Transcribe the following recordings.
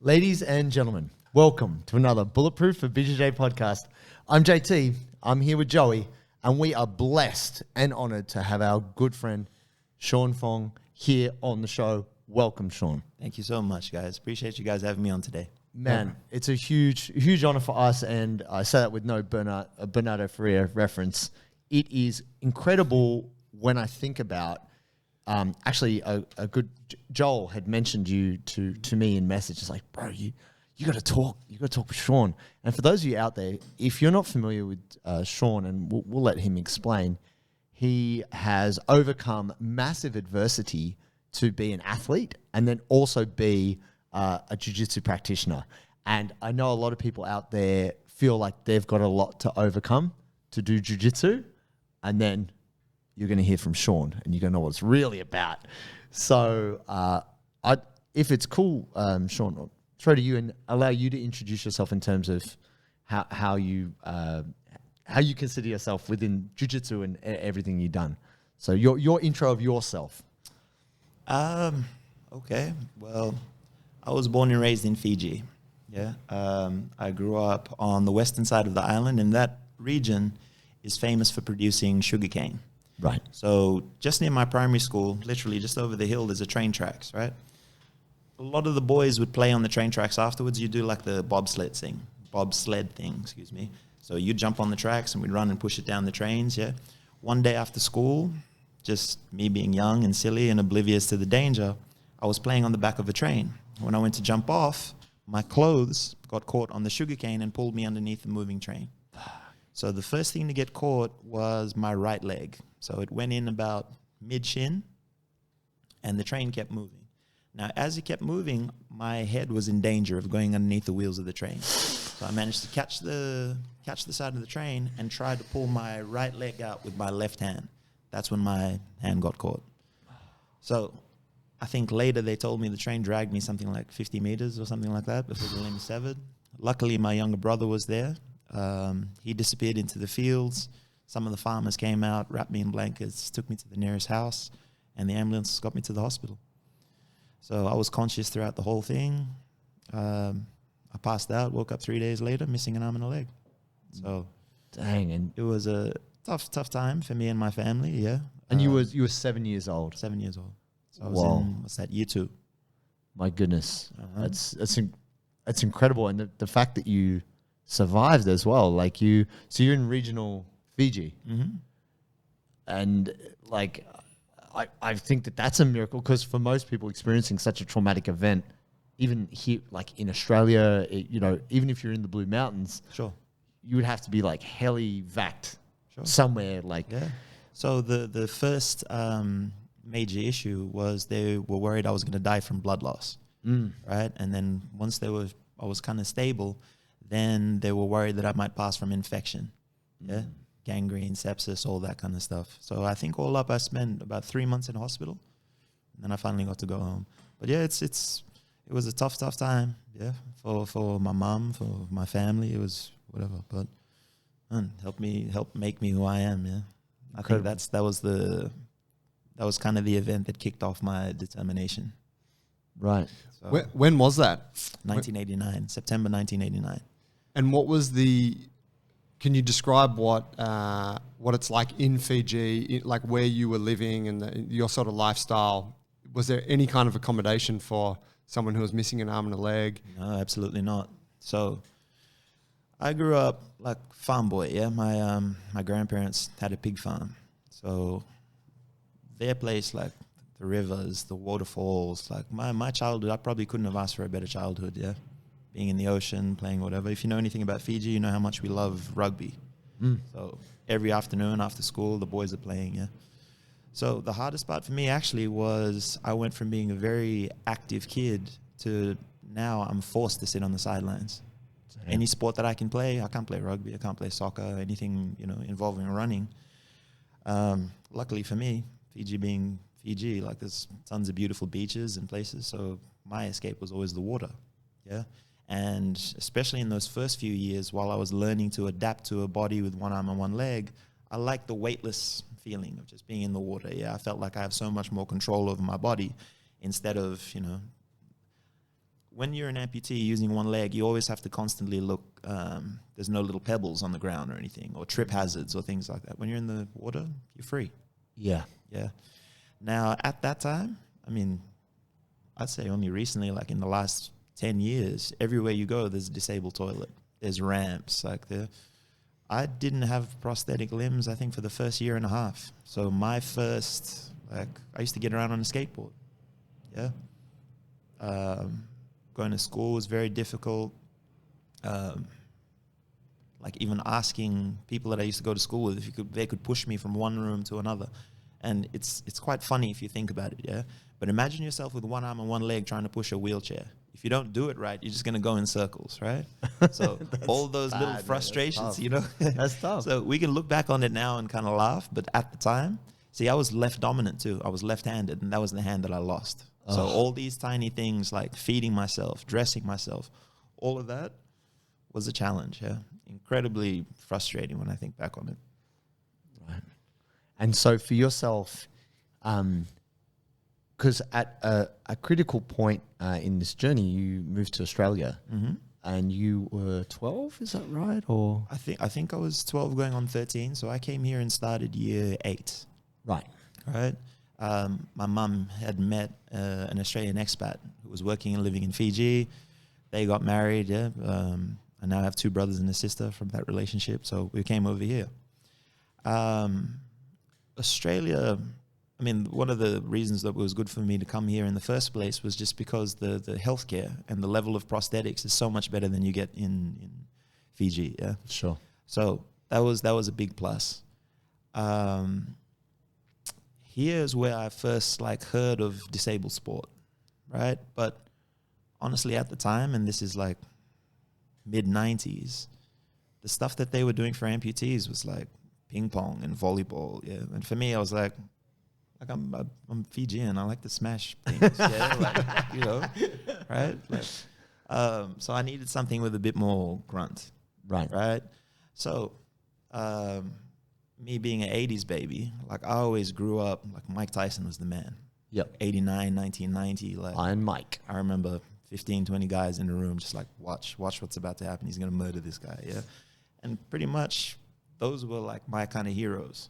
Ladies and gentlemen, welcome to another Bulletproof for BJJ podcast. I'm JT, I'm here with Joey, and we are blessed and honored to have our good friend, Fong, here on the show. Welcome, Sean. Thank you so much, guys. Appreciate you guys having me on today. Man, it's a huge honor for us, and I say that with no Bernardo Faria reference. It is incredible when I think about, actually a good, Joel had mentioned you to me in messages like, bro, you got to talk with Sean. And for those of you out there, if you're not familiar with Sean, and we'll let him explain, he has overcome massive adversity to be an athlete and then also be a jiu-jitsu practitioner. And I know a lot of people out there feel like they've got a lot to overcome to do jiu-jitsu, and then you're going to hear from Sean and you're going to know what it's really about. So if it's cool, Sean, I'll throw to you and allow you to introduce yourself in terms of how you consider yourself within jiu-jitsu and everything you've done. So your intro of yourself. Okay. Well, I was born and raised in Fiji. Yeah. I grew up on the western side of the island, and that region is famous for producing sugarcane. Right. So just near my primary school, literally just over the hill, there's a train tracks, right? A lot of the boys would play on the train tracks afterwards. You do like the bobsled thing. So you'd jump on the tracks and we'd run and push it down the trains, yeah? One day after school, just me being young and silly and oblivious to the danger, I was playing on the back of a train. When I went to jump off, my clothes got caught on the sugarcane and pulled me underneath the moving train. So the first thing to get caught was my right leg. So it went in about mid-shin, and the train kept moving. Now, as it kept moving, my head was in danger of going underneath the wheels of the train. So I managed to catch the side of the train and try to pull my right leg out with my left hand. That's when my hand got caught. So I think later they told me the train dragged me something like 50 meters or something like that before the limb severed. Luckily, my younger brother was there. He disappeared into the fields. Some of the farmers came out, wrapped me in blankets, took me to the nearest house, and the ambulance got me to the hospital. So I was conscious throughout the whole thing. I passed out, woke up 3 days later, missing an arm and a leg. So Dang, and it was a tough time for me and my family, yeah. and you were 7 years old. 7 years old. So I was in, what's that, year 2. My goodness. That's incredible. And the fact that you survived as well, like you're in regional Fiji. Mm-hmm. And like, I think that's a miracle, because for most people experiencing such a traumatic event, even here, like in Australia, even if you're in the Blue Mountains, Sure. you would have to be like heli-vac'd somewhere. Like, yeah. So the first major issue was they were worried I was going to die from blood loss, right? And then once I was kind of stable, then they were worried that I might pass from infection, gangrene, sepsis, all that kind of stuff. So I think all up, I spent about 3 months in hospital, and then I finally got to go home. But yeah, it was a tough time, yeah, for my mom, for my family. It was whatever, but helped make me who I am. Yeah, I think that was kind of the event that kicked off my determination. right. So When was that? 1989, September 1989. And what was can you describe what it's like in Fiji, like where you were living and your sort of lifestyle? Was there any kind of accommodation for someone who was missing an arm and a leg? No, absolutely not. So I grew up like farm boy, yeah. My grandparents had a pig farm. So their place, like the rivers, the waterfalls, like my childhood, I probably couldn't have asked for a better childhood, yeah. Being in the ocean, playing whatever. If you know anything about Fiji, you know how much we love rugby. So every afternoon after school, the boys are playing, yeah. So the hardest part for me actually was I went from being a very active kid to now I'm forced to sit on the sidelines. Yeah. Any sport that I can play, I can't play rugby, I can't play soccer, anything, involving running. Luckily for me, Fiji being Fiji, like there's tons of beautiful beaches and places. So my escape was always the water, yeah. And especially in those first few years, while I was learning to adapt to a body with one arm and one leg, I liked the weightless feeling of just being in the water. Yeah, I felt like I have so much more control over my body instead of, when you're an amputee using one leg, you always have to constantly look. There's no little pebbles on the ground or anything, or trip hazards or things like that. When you're in the water, you're free. Yeah. Yeah. Now, at that time, I mean, I'd say only recently, like in the last 10 years, everywhere you go, there's a disabled toilet. There's ramps. I didn't have prosthetic limbs, I think, for the first year and a half. So my first, I used to get around on a skateboard. Yeah. Going to school was very difficult. Even asking people that I used to go to school with if they could push me from one room to another. And it's quite funny if you think about it, yeah? But imagine yourself with one arm and one leg trying to push a wheelchair. If you don't do it right, you're just going to go in circles, right? So all those little frustrations, you know. That's tough. So we can look back on it now and kind of laugh, but at the time, see, I was left dominant too. I was left-handed, and that was the hand that I lost. Oh. So all these tiny things like feeding myself, dressing myself, all of that was a challenge, yeah. Incredibly frustrating when I think back on it. Right. And so for yourself, because at a critical point in this journey, you moved to Australia, and you were 12. Is that right? Or I think I was 12 going on 13. So I came here and started year 8. Right. Right. My mum had met an Australian expat who was working and living in Fiji. They got married. Yeah. I now have 2 brothers and a sister from that relationship. So we came over here. Australia, I mean, one of the reasons that it was good for me to come here in the first place was just because the healthcare and the level of prosthetics is so much better than you get in Fiji. Yeah, sure. So that was a big plus. Here's where I first heard of disabled sport, right? But honestly, at the time, and this is mid-90s, the stuff that they were doing for amputees was ping pong and volleyball. Yeah, and for me, I was I'm Fijian. I like to smash things. Yeah, right? So I needed something with a bit more grunt. Right. So, me being an 80s baby, I always grew up, Mike Tyson was the man. Yep. 89, 1990. Iron Mike. I remember 15, 20 guys in the room just watch what's about to happen. He's going to murder this guy, yeah? And pretty much those were my kind of heroes.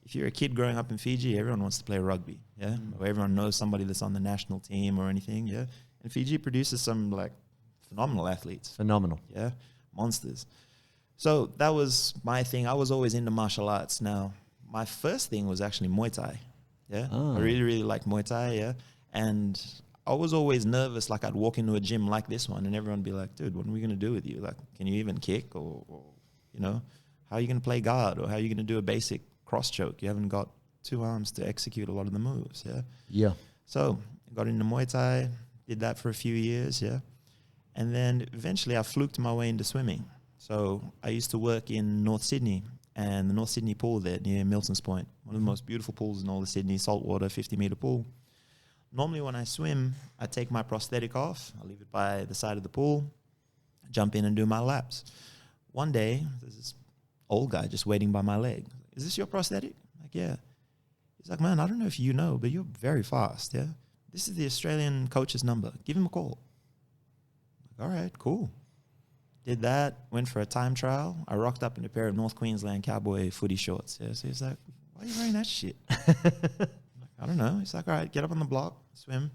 If you're a kid growing up in Fiji, everyone wants to play rugby, yeah? Or everyone knows somebody that's on the national team or anything, yeah? And Fiji produces some phenomenal athletes. Phenomenal. Yeah, monsters. So that was my thing. I was always into martial arts. Now, my first thing was actually Muay Thai. Yeah, I really, really liked Muay Thai. Yeah, and I was always nervous. I'd walk into a gym like this one, and everyone would be like, "Dude, what are we gonna do with you? Can you even kick? Or how are you gonna play guard? Or how are you gonna do a basic cross choke? You haven't got 2 arms to execute a lot of the moves." Yeah. Yeah. So I got into Muay Thai. Did that for a few years. Yeah, and then eventually I fluked my way into swimming. So I used to work in North Sydney, and the North Sydney pool there near Milton's Point, one of the most beautiful pools in all of Sydney, saltwater, 50-meter pool. Normally when I swim, I take my prosthetic off, I leave it by the side of the pool, jump in and do my laps. One day, there's this old guy just waiting by my leg. "Is this your prosthetic?" "Yeah." He's like, "Man, I don't know if you know, but you're very fast, yeah? This is the Australian coach's number. Give him a call." All right, cool. Did that, went for a time trial. I rocked up in a pair of North Queensland cowboy footy shorts. Yeah, so he's like, "Why are you wearing that shit?" "I don't know." He's like, "All right, get up on the block, swim.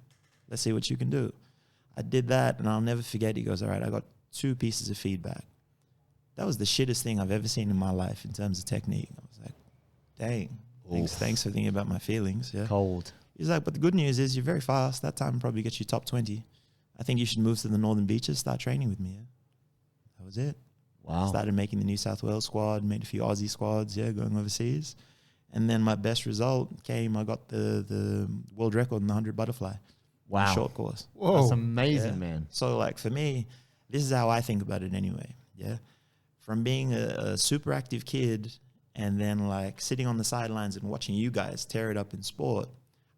Let's see what you can do." I did that, and I'll never forget. He goes, "All right, I got 2 pieces of feedback." That was the shittest thing I've ever seen in my life in terms of technique. I was like, dang, thanks for thinking about my feelings. Yeah. Cold. He's like, "But the good news is you're very fast. That time probably gets you top 20. I think you should move to the Northern Beaches, start training with me." Yeah. That was it. Wow. Started making the New South Wales squad, made a few Aussie squads, yeah, going overseas. And then my best result came, I got the world record in the 100 butterfly. Wow. Short course. Whoa. That's amazing, Yeah. man. So for me, this is how I think about it anyway. Yeah. From being a super active kid and then sitting on the sidelines and watching you guys tear it up in sport,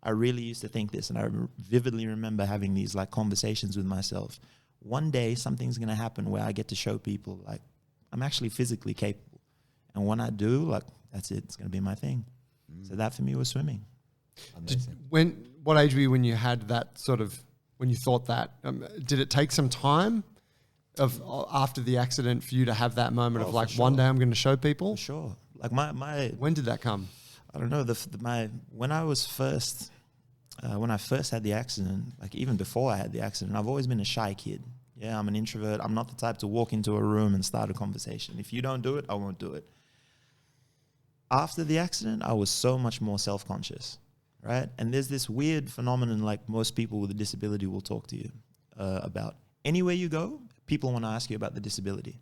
I really used to think this. And I vividly remember having these conversations with myself. One day something's going to happen where I get to show people I'm actually physically capable. And when I do, that's it. It's going to be my thing. So that for me was swimming. What age were you when you had that sort of when you thought that? Did it take some time after the accident for you to have that moment of like, one day I'm going to show people? For sure. Like my When did that come? I don't know. When I first had the accident, like even before I had the accident, I've always been a shy kid. Yeah, I'm an introvert. I'm not the type to walk into a room and start a conversation. If you don't do it, I won't do it. After the accident, I was so much more self-conscious, right? And there's this weird phenomenon like most people with a disability will talk to you about. Anywhere you go, people want to ask you about the disability.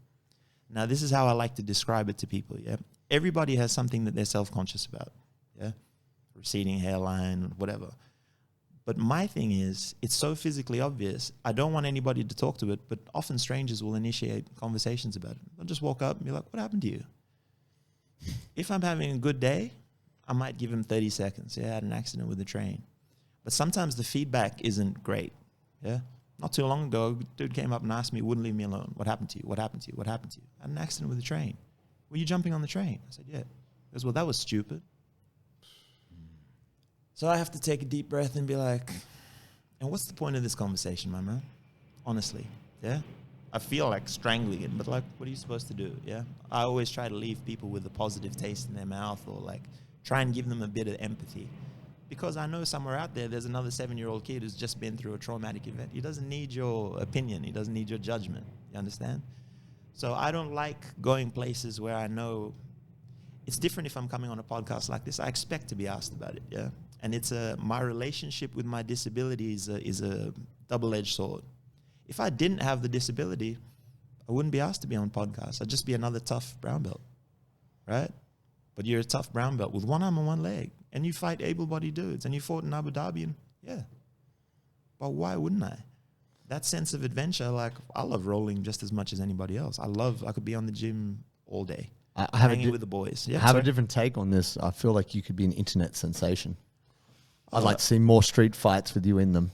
Now, this is how I like to describe it to people, yeah? Everybody has something that they're self-conscious about, yeah? Receding hairline, whatever. But my thing is, it's so physically obvious, I don't want anybody to talk to it, but often strangers will initiate conversations about it. They'll just walk up and be like, what happened to you? If I'm having a good day, I might give them 30 seconds. Yeah, I had an accident with a train. But sometimes the feedback isn't great, yeah? Not too long ago, a dude came up and asked me, wouldn't leave me alone. What happened to you? What happened to you? What happened to you? I had an accident with a train. Were you jumping on the train? I said, yeah. He goes, well, that was stupid. So I have to take a deep breath and be like, and what's the point of this conversation, my man? Honestly, yeah? I feel like strangling it, but like, what are you supposed to do, yeah? I always try to leave people with a positive taste in their mouth or like try and give them a bit of empathy. Because I know somewhere out there's another 7-year-old kid who's just been through a traumatic event. He doesn't need your opinion. He doesn't need your judgment. You understand? So I don't like going places where I know it's different if I'm coming on a podcast like this. I expect to be asked about it, yeah? And it's my relationship with my disability is a double-edged sword. If I didn't have the disability, I wouldn't be asked to be on podcasts. I'd just be another tough brown belt, right? But you're a tough brown belt with one arm and one leg, and you fight able-bodied dudes, and you fought in Abu Dhabi, and yeah. But why wouldn't I? That sense of adventure, like, I love rolling just as much as anybody else. I could be on the gym all day, hanging with the boys. Yeah, I have a different take on this. I feel like you could be an internet sensation. I'd like to see more street fights with you in them.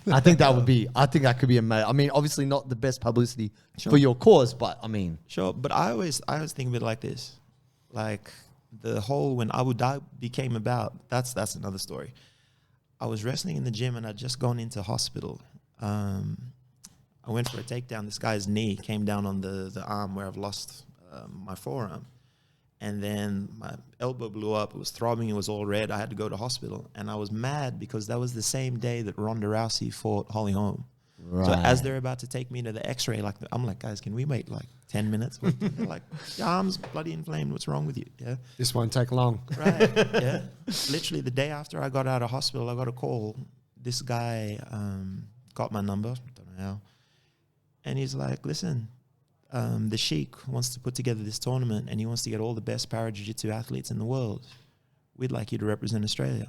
I think that could be amazing. I mean, obviously not the best publicity for your cause, but I mean. Sure, but I always think of it like this. Like the whole, when Abu Dhabi came about, that's another story. I was wrestling in the gym and I'd just gone into hospital. I went for a takedown. This guy's knee came down on the arm where I've lost my forearm. And then my elbow blew up. It was throbbing. It was all red. I had to go to hospital. And I was mad because that was the same day that Ronda Rousey fought Holly Holm. Right. So as they're about to take me to the x-ray, like I'm like, guys, can we wait like 10 minutes? They're like, your arm's bloody inflamed. What's wrong with you? Yeah. This won't take long. Right. Yeah. Literally the day after I got out of hospital, I got a call. This guy got my number. Don't know how. And he's like, listen, the Sheikh wants to put together this tournament and he wants to get all the best para-jiu-jitsu athletes in the world. We'd like you to represent Australia.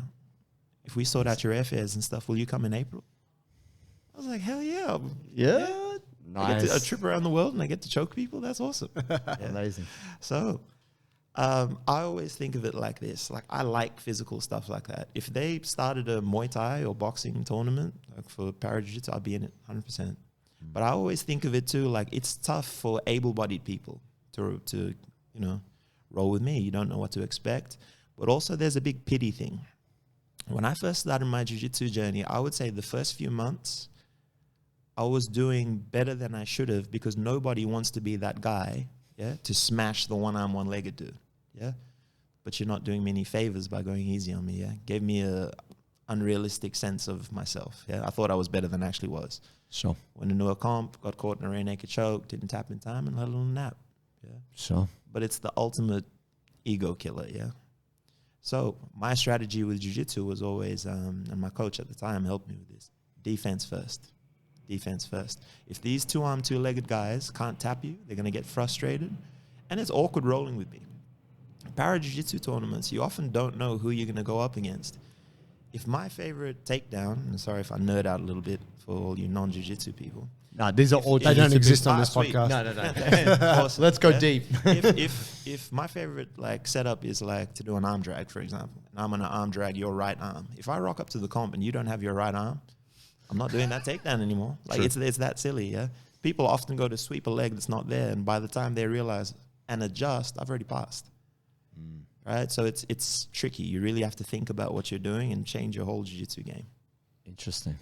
If we sort out your airfares and stuff, will you come in April? I was like, hell yeah. Yeah. Nice. I get a trip around the world and I get to choke people. That's awesome. Yeah. Amazing. So I always think of it like this. Like, I like physical stuff like that. If they started a Muay Thai or boxing tournament like for para-jiu-jitsu, I'd be in it 100%. But I always think of it too, like it's tough for able-bodied people to roll with me. You don't know what to expect. But also there's a big pity thing. When I first started my jiu-jitsu journey, I would say the first few months, I was doing better than I should have because nobody wants to be that guy, yeah, to smash the one-arm, one-legged dude, yeah? But you're not doing me any favors by going easy on me, yeah? Gave me a unrealistic sense of myself, yeah? I thought I was better than I actually was. Sure. Went into a comp, got caught in a rear naked choke, didn't tap in time, and had a little nap. Yeah. Sure. But it's the ultimate ego killer, yeah. So my strategy with jiu-jitsu was always, and my coach at the time helped me with this, defense first. Defense first. If these two-arm, two-legged guys can't tap you, they're going to get frustrated, and it's awkward rolling with me. Para-jiu-jitsu tournaments, you often don't know who you're going to go up against. If my favorite takedown, and sorry if I nerd out a little bit for all you non-jiu-jitsu people. No, these are all. They don't exist on this podcast. No. Awesome. Let's go deep. if my favorite like setup is like to do an arm drag, for example, and I'm gonna arm drag your right arm. If I rock up to the comp and you don't have your right arm, I'm not doing that takedown anymore. Like it's that silly. Yeah, people often go to sweep a leg that's not there, and by the time they realize and adjust, I've already passed. Right, so it's tricky. You really have to think about what you're doing and change your whole jiu-jitsu game. Interesting.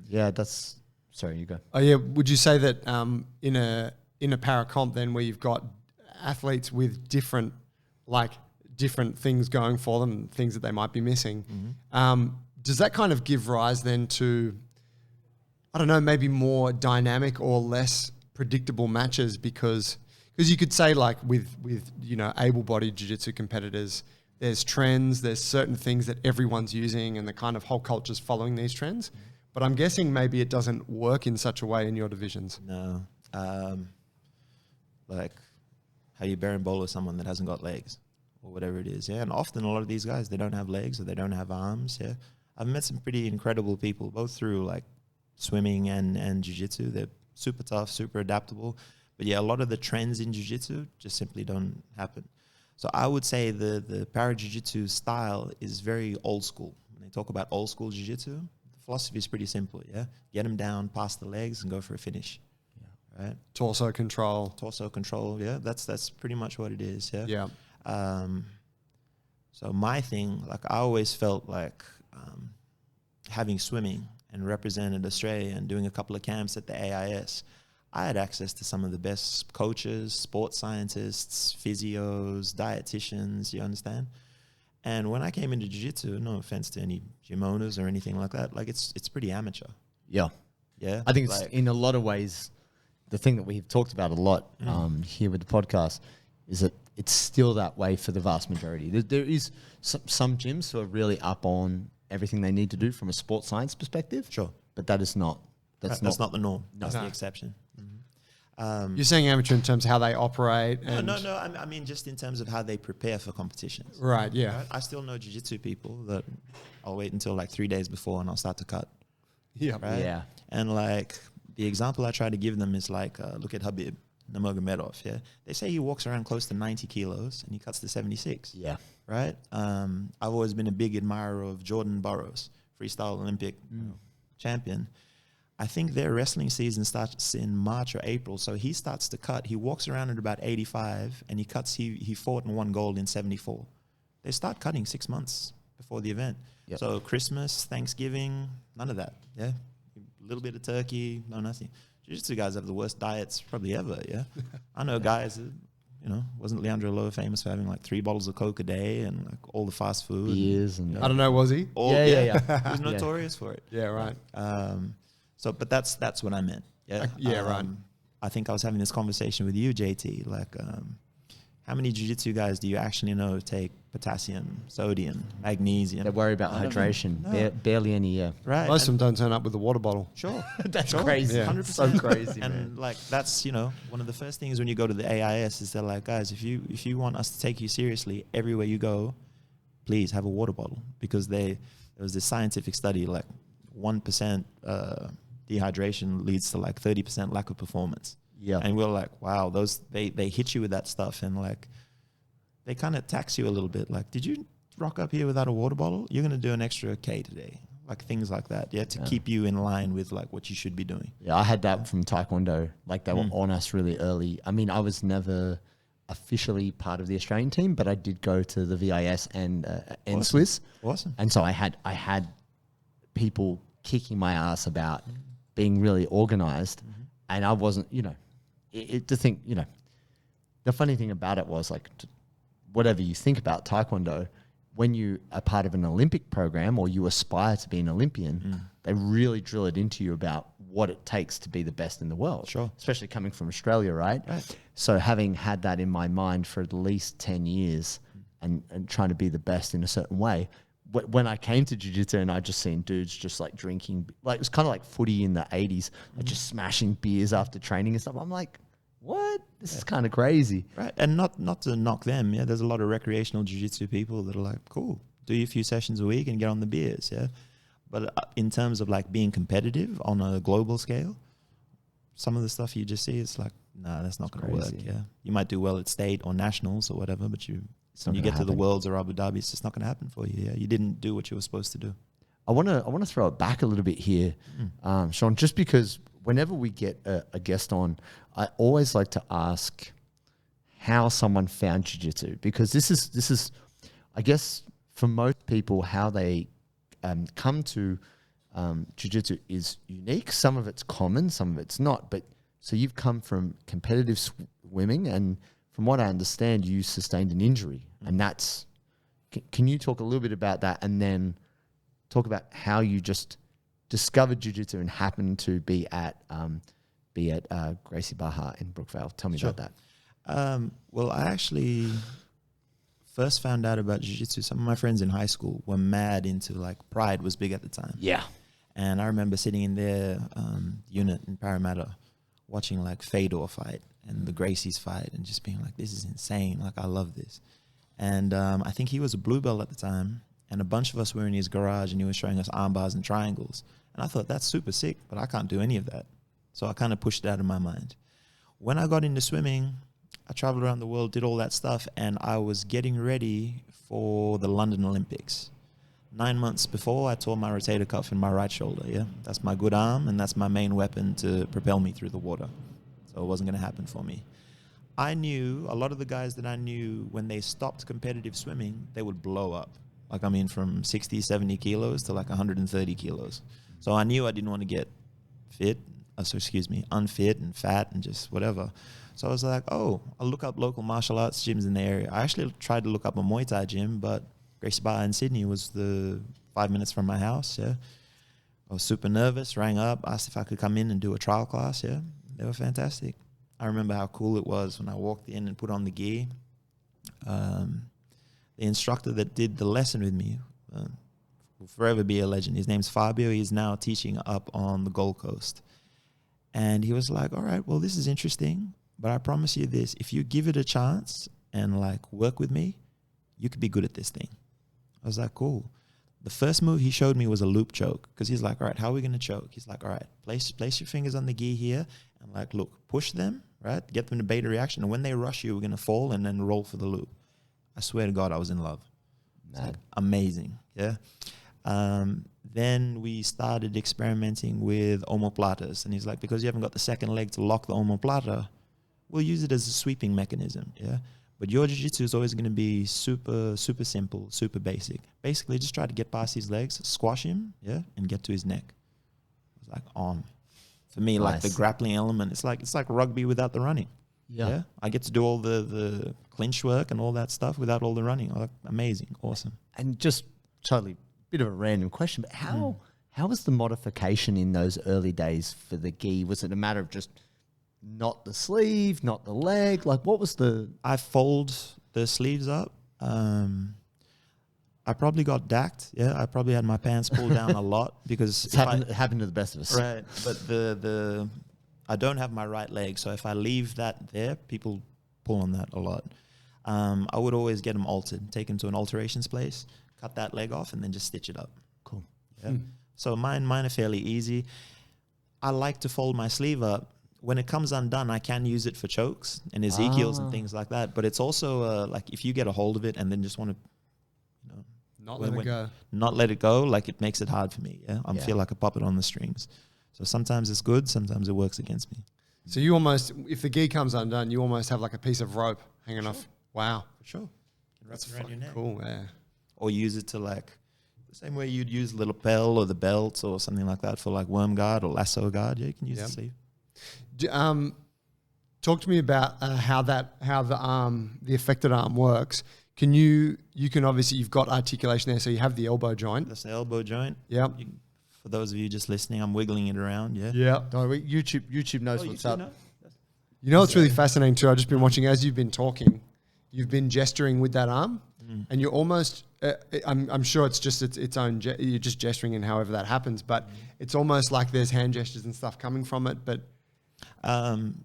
Yeah, that's... Sorry, you go. Oh yeah, would you say that in a para comp then, where you've got athletes with different things going for them, things that they might be missing, does that kind of give rise then to, I don't know, maybe more dynamic or less predictable matches? Because you could say, like, with you know, able-bodied jiu-jitsu competitors, there's trends, there's certain things that everyone's using, and the kind of whole culture's following these trends. But I'm guessing maybe it doesn't work in such a way in your divisions. No. Like, how you berimbolo someone that hasn't got legs or whatever it is. Yeah. And often a lot of these guys, they don't have legs or they don't have arms. Yeah. I've met some pretty incredible people, both through like swimming and jiu-jitsu. They're super tough, super adaptable. But yeah, a lot of the trends in jiu-jitsu just simply don't happen. So I would say the para-jiu-jitsu style is very old school. When they talk about old school jiu-jitsu, philosophy is pretty simple, yeah? Get them down past the legs and go for a finish, right? Torso control. Torso control, yeah? That's pretty much what it is, yeah? Yeah. So my thing, like, I always felt like having swimming and represented Australia and doing a couple of camps at the AIS, I had access to some of the best coaches, sports scientists, physios, dietitians, you understand? And when I came into jiu-jitsu, no offense to any gym owners or anything like that, like it's pretty amateur. Yeah. Yeah. I think it's like, in a lot of ways, the thing that we've talked about a lot here with the podcast is that it's still that way for the vast majority. There is some gyms who are really up on everything they need to do from a sports science perspective. Sure. But that is not. That's not the norm. That's the exception. You're saying amateur in terms of how they operate? No. I mean, just in terms of how they prepare for competitions. Right, yeah. Right? I still know jiu-jitsu people that I'll wait until like 3 days before and I'll start to cut. Yeah. Right? Yeah. And like the example I try to give them is like, look at Habib Nurmagomedov. Yeah. They say he walks around close to 90 kilos and he cuts to 76. Yeah. Right. I've always been a big admirer of Jordan Burroughs, freestyle Olympic champion. I think their wrestling season starts in March or April. So he starts to cut. He walks around at about 85 and he cuts. He fought and won gold in 74. They start cutting 6 months before the event. Yep. So Christmas, Thanksgiving, none of that. Yeah. A little bit of turkey, no, nothing. Jiu-jitsu guys have the worst diets probably ever. Yeah. I know guys that, you know, wasn't Leandro Loa famous for having like 3 bottles of Coke a day and like all the fast food? Beers and I don't know, was he? Yeah. He was notorious for it. Yeah, right. So, but that's what I meant. Yeah, right. I think I was having this conversation with you, JT. Like, how many jiu-jitsu guys do you actually know take potassium, sodium, magnesium? they worry about hydration. No. Barely any, yeah. Right. Most of them don't turn up with a water bottle. Sure. That's Sure. crazy. Yeah. 100%. So crazy, man. And like, that's, you know, one of the first things when you go to the AIS is they're like, guys, if you want us to take you seriously everywhere you go, please have a water bottle. Because there was this scientific study, like 1% dehydration leads to like 30% lack of performance. Yeah. And we're like, wow, they hit you with that stuff and like they kind of tax you a little bit. Like, did you rock up here without a water bottle? You're going to do an extra K today. Like things like that. Yeah. To keep you in line with like what you should be doing. Yeah, I had that from Taekwondo. Like they were on us really early. I mean, I was never officially part of the Australian team, but I did go to the VIS and Swiss. Awesome. And so I had people kicking my ass about being really organized, and I wasn't, you know, to think, you know, the funny thing about it was like, whatever you think about Taekwondo, when you are part of an Olympic program or you aspire to be an Olympian, they really drill it into you about what it takes to be the best in the world. Sure. Especially coming from Australia, right? So having had that in my mind for at least 10 years and trying to be the best in a certain way, when I came to jiu-jitsu and I just seen dudes just like drinking, like it was kind of like footy in the 80s, like just smashing beers after training and stuff. I'm like, what? This is kind of crazy. Right. And not to knock them. Yeah. There's a lot of recreational jiu-jitsu people that are like, cool, do you a few sessions a week and get on the beers. Yeah. But in terms of like being competitive on a global scale, some of the stuff you just see, it's like, nah, that's not going to work. Yeah. You might do well at state or nationals or whatever, but when you get to the Worlds or Abu Dhabi, it's just not going to happen for you. Yeah, you didn't do what you were supposed to do. I want to throw it back a little bit here, Sean, just because whenever we get a guest on, I always like to ask how someone found jiu-jitsu, because this is, I guess, for most people, how they come to jiu-jitsu is unique. Some of it's common, some of it's not. But so you've come from competitive swimming, and from what I understand, you sustained an injury, and that's. Can you talk a little bit about that, and then talk about how you just discovered jiu-jitsu and happened to be at Gracie Barra in Brookvale? Tell me about that. Well, I actually first found out about jiu-jitsu. Some of my friends in high school were mad into, like, Pride was big at the time. Yeah. And I remember sitting in their unit in Parramatta watching, like, Fedor fight and the Gracies fight and just being like, this is insane. Like, I love this. And I think he was a blue belt at the time, and a bunch of us were in his garage, and he was showing us arm bars and triangles. And I thought, that's super sick, but I can't do any of that. So I kind of pushed it out of my mind. When I got into swimming, I traveled around the world, did all that stuff, and I was getting ready for the London Olympics. 9 months before, I tore my rotator cuff in my right shoulder, yeah? That's my good arm, and that's my main weapon to propel me through the water. So it wasn't going to happen for me. I knew a lot of the guys that I knew, when they stopped competitive swimming, they would blow up. Like, I mean, from 60, 70 kilos to like 130 kilos. So I knew I didn't want to get unfit and fat and just whatever. So I was like, oh, I'll look up local martial arts gyms in the area. I actually tried to look up a Muay Thai gym, but Gracie Barra in Sydney was the 5 minutes from my house, yeah. I was super nervous, rang up, asked if I could come in and do a trial class, yeah. They were fantastic. I remember how cool it was when I walked in and put on the gear. The instructor that did the lesson with me will forever be a legend. His name's Fabio. He's now teaching up on the Gold Coast. And he was like, all right, well, this is interesting, but I promise you this. If you give it a chance and, like, work with me, you could be good at this thing. I was like, cool. The first move he showed me was a loop choke, because he's like, all right, how are we going to choke? He's like, all right, place your fingers on the gi here and, like, look, push them, right? Get them to beta reaction. And when they rush you, we're going to fall and then roll for the loop. I swear to God, I was in love. Like, amazing, yeah? Then we started experimenting with omoplatas. And he's like, because you haven't got the second leg to lock the omoplata, we'll use it as a sweeping mechanism, yeah? But your jiu-jitsu is always going to be super, super simple, super basic. Basically, just try to get past his legs, squash him, yeah, and get to his neck. It was like on. For me, like the grappling element, it's like rugby without the running. Yeah. I get to do all the clinch work and all that stuff without all the running. Like, amazing, awesome. And just totally, bit of a random question, but how was the modification in those early days for the gi? Was it a matter of just not the sleeve, not the leg? Like, what was the... I fold the sleeves up. I probably got dacked. Yeah, I probably had my pants pulled down a lot because... It happened to the best of us. Right, but I don't have my right leg, so if I leave that there, people pull on that a lot. I would always get them altered, take them to an alterations place, cut that leg off, and then just stitch it up. Cool. Yeah. So mine are fairly easy. I like to fold my sleeve up. When it comes undone, I can use it for chokes and Ezekiel's and things like that. But it's also like, if you get a hold of it and then just want to, you know, not let it go, like, it makes it hard for me. Yeah, I feel like a puppet on the strings. So sometimes it's good, sometimes it works against me. So you almost, if the gi comes undone, you almost have like a piece of rope hanging off. Wow, for sure. That's around your neck. Cool, yeah. Or use it to, like, the same way you'd use the lapel or the belt or something like that for, like, worm guard or lasso guard. Yeah, you can use the sleeve. Talk to me about how the affected arm works. You can obviously, you've got articulation there, so you have the elbow joint. That's the elbow joint. Yeah. For those of you just listening, I'm wiggling it around. Yeah. Yeah. YouTube knows what's up. You know, it's really fascinating too. I've just been watching as you've been talking. You've been gesturing with that arm, and you're almost. I'm sure it's just its own. You're just gesturing in however that happens, but it's almost like there's hand gestures and stuff coming from it. But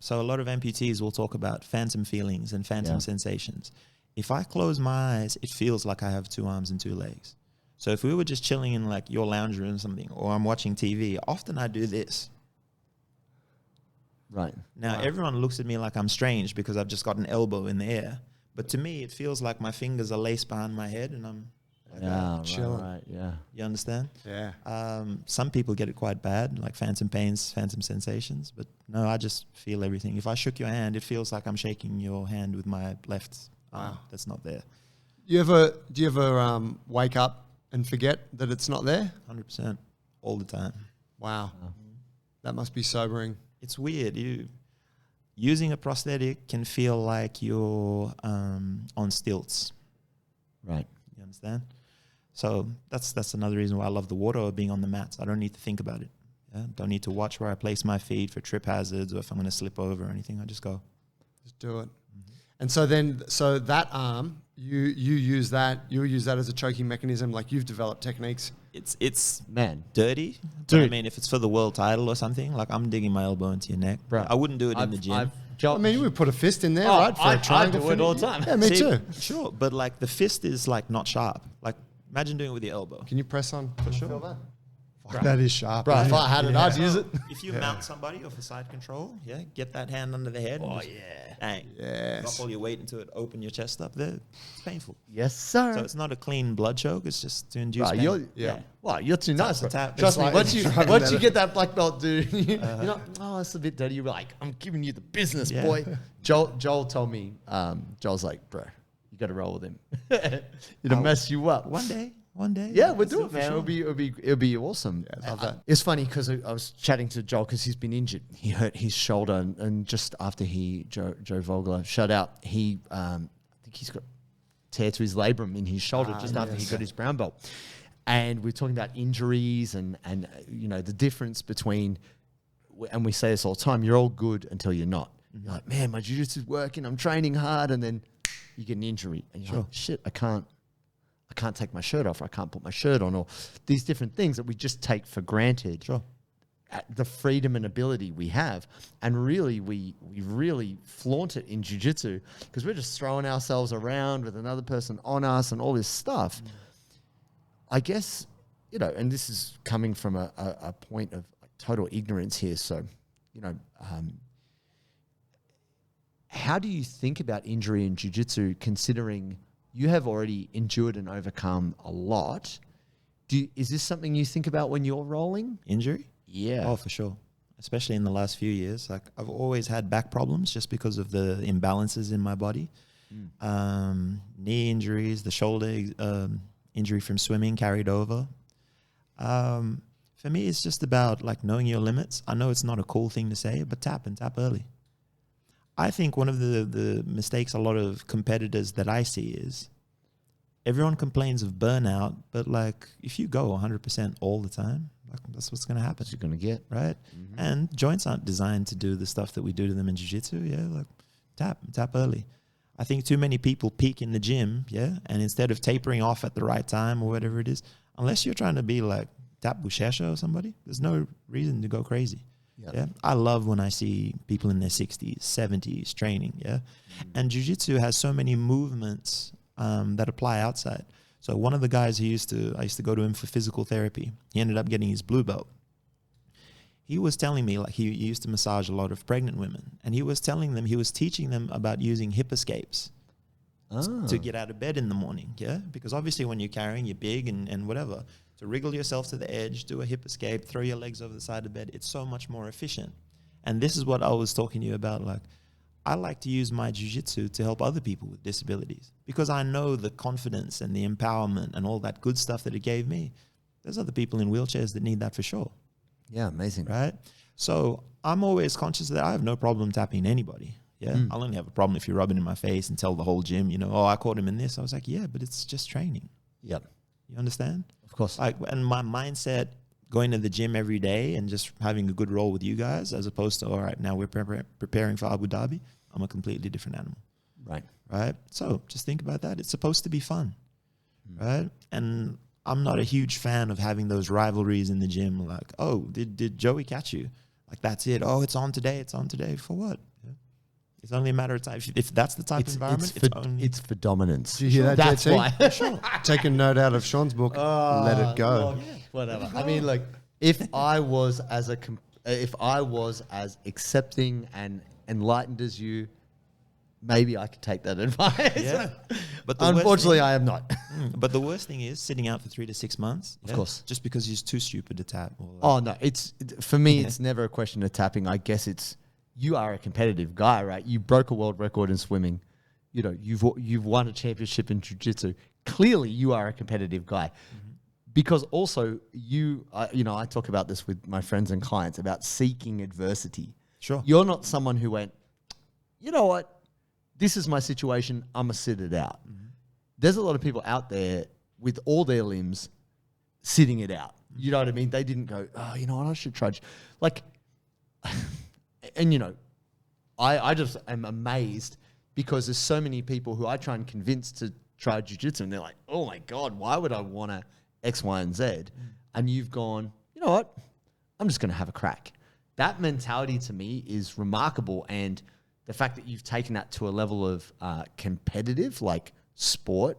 so a lot of amputees will talk about phantom feelings and phantom sensations. If I close my eyes, it feels like I have two arms and two legs. So if we were just chilling in, like, your lounge room or something, or I'm watching TV, often I do this. Right. Now, everyone looks at me like I'm strange because I've just got an elbow in the air. But to me, it feels like my fingers are laced behind my head and I'm like chilling. Right, yeah. You understand? Yeah. Some people get it quite bad, like phantom pains, phantom sensations. But no, I just feel everything. If I shook your hand, it feels like I'm shaking your hand with my left arm. That's not there. Do you ever wake up and forget that it's not there? 100%. all the time. Wow. That must be sobering. It's weird. Using a prosthetic can feel like you're on stilts. Right. You understand? So that's another reason why I love the water or being on the mats. I don't need to think about it. Yeah? Don't need to watch where I place my feet for trip hazards or if I'm going to slip over or anything. I just go. Just do it. And so then, so that arm, you use that as a choking mechanism. Like you've developed techniques. It's Man. dirty. Dude. But I mean, if it's for the world title or something, like I'm digging my elbow into your neck. Bro, I wouldn't do it in the gym. I mean, we put a fist in there, Oh, right? For a triangle I do it all finish. the time. Yeah, me See, too. Sure, but like the fist is like not sharp. Like imagine doing it with your elbow. Can you press on? For sure. Feel that? Fuck, that is sharp. Bro, if I had it, I'd use it. If you mount somebody off a side control, get that hand under the head. Oh, and just yeah. bang. Yes. Drop all your weight into it, open your chest up there. It's painful. Yes, sir. So it's not a clean blood choke. It's just to induce Right, pain. Yeah. Wow, you're too nice. a Bro. tap. Trust It's me, like- once you get that black belt, dude, you're not, oh, it's a bit dirty. You're like, I'm giving you the business, Yeah. boy. Joel told me, Joel's like, bro, you got to roll with him. It'll mess you up. One day. Yeah, we'll Let's do it, for man. sure. It'll be awesome. Yeah, love that. It's funny because I was chatting to Joel because he's been injured. He hurt his shoulder, and just after Joe Vogler shut out, I think he's got tear to his labrum in his shoulder just after he got his brown belt. And we're talking about injuries and you know the difference between, and we say this all the time. You're all good until you're not. You're like, man, my jiu-jitsu is working. I'm training hard, and then you get an injury, and you're like, shit, I can't take my shirt off, or I can't put my shirt on, or these different things that we just take for granted. Sure. The freedom and ability we have. And really, we really flaunt it in jiu-jitsu because we're just throwing ourselves around with another person on us and all this stuff. I guess, you know, and this is coming from a point of total ignorance here. So, you know, how do you think about injury in jiu-jitsu considering you have already endured and overcome a lot? Is this something you think about when you're rolling? Injury? Yeah. Oh, for sure. Especially in the last few years. Like I've always had back problems just because of the imbalances in my body. Knee injuries, the shoulder injury from swimming carried over. For me, it's just about like knowing your limits. I know it's not a cool thing to say, but tap early. I think one of the mistakes a lot of competitors that I see is everyone complains of burnout, but like if you go 100% all the time, like that's what's going to happen. That's what you're going to get. Right? And joints aren't designed to do the stuff that we do to them in jiu-jitsu. Yeah, like tap early. I think too many people peak in the gym, and instead of tapering off at the right time or whatever it is, unless you're trying to be like Tap Bushesha or somebody, there's no reason to go crazy. Yeah, I love when I see people in their 60s, 70s training. And jiu-jitsu has so many movements that apply outside. So one of the guys I used to go to him for physical therapy. He ended up getting his blue belt. He was telling me, like, he used to massage a lot of pregnant women, and he was teaching them about using hip escapes to get out of bed in the morning. Because obviously when you're carrying, you're big and whatever. To wriggle yourself to the edge, do a hip escape, throw your legs over the side of the bed. It's so much more efficient. And this is what I was talking to you about. Like, I like to use my jiu-jitsu to help other people with disabilities because I know the confidence and the empowerment and all that good stuff that it gave me. There's other people in wheelchairs that need that for sure. Yeah, amazing. Right? So I'm always conscious that I have no problem tapping anybody. I'll only have a problem if you rub it in my face and tell the whole gym, you know, oh, I caught him in this. I was like, yeah, but it's just training. Yep. You understand? Of course. Like, and my mindset going to the gym every day and just having a good roll with you guys as opposed to, all right, now we're preparing for Abu Dhabi. I'm a completely different animal. Right? So just think about that. It's supposed to be fun. Right? And I'm not a huge fan of having those rivalries in the gym. Like, oh, did Joey catch you? Like, that's it. Oh, it's on today. It's on today. For what? It's only a matter of time. If that's the type of environment, it's for dominance. Do you hear that, That's JT? why. Sure. Take a note out of Sean's book. Let it go. Whatever. I mean, like, if I was as accepting and enlightened as you, maybe I could take that advice. But the unfortunately, I am not. But the worst thing is sitting out for 3 to 6 months. Of course. Just because you're too stupid to tap. Or Oh no, for me, it's never a question of tapping. I guess it's you are a competitive guy, right? You broke a world record in swimming. You know, you've won a championship in jiu-jitsu. Clearly, you are a competitive guy. because also I talk about this with my friends and clients about seeking adversity. Sure. You're not someone who went, you know what, this is my situation, I'm going to sit it out. Mm-hmm. There's a lot of people out there with all their limbs sitting it out. You know what I mean? They didn't go, oh, you know what, I should try. Like, and you know, I just am amazed because there's so many people who I try and convince to try jiu-jitsu and they're like, oh my God, why would I want to X, Y, and Z? And you've gone, you know what, I'm just going to have a crack. That mentality to me is remarkable. And the fact that you've taken that to a level of competitive, like sport,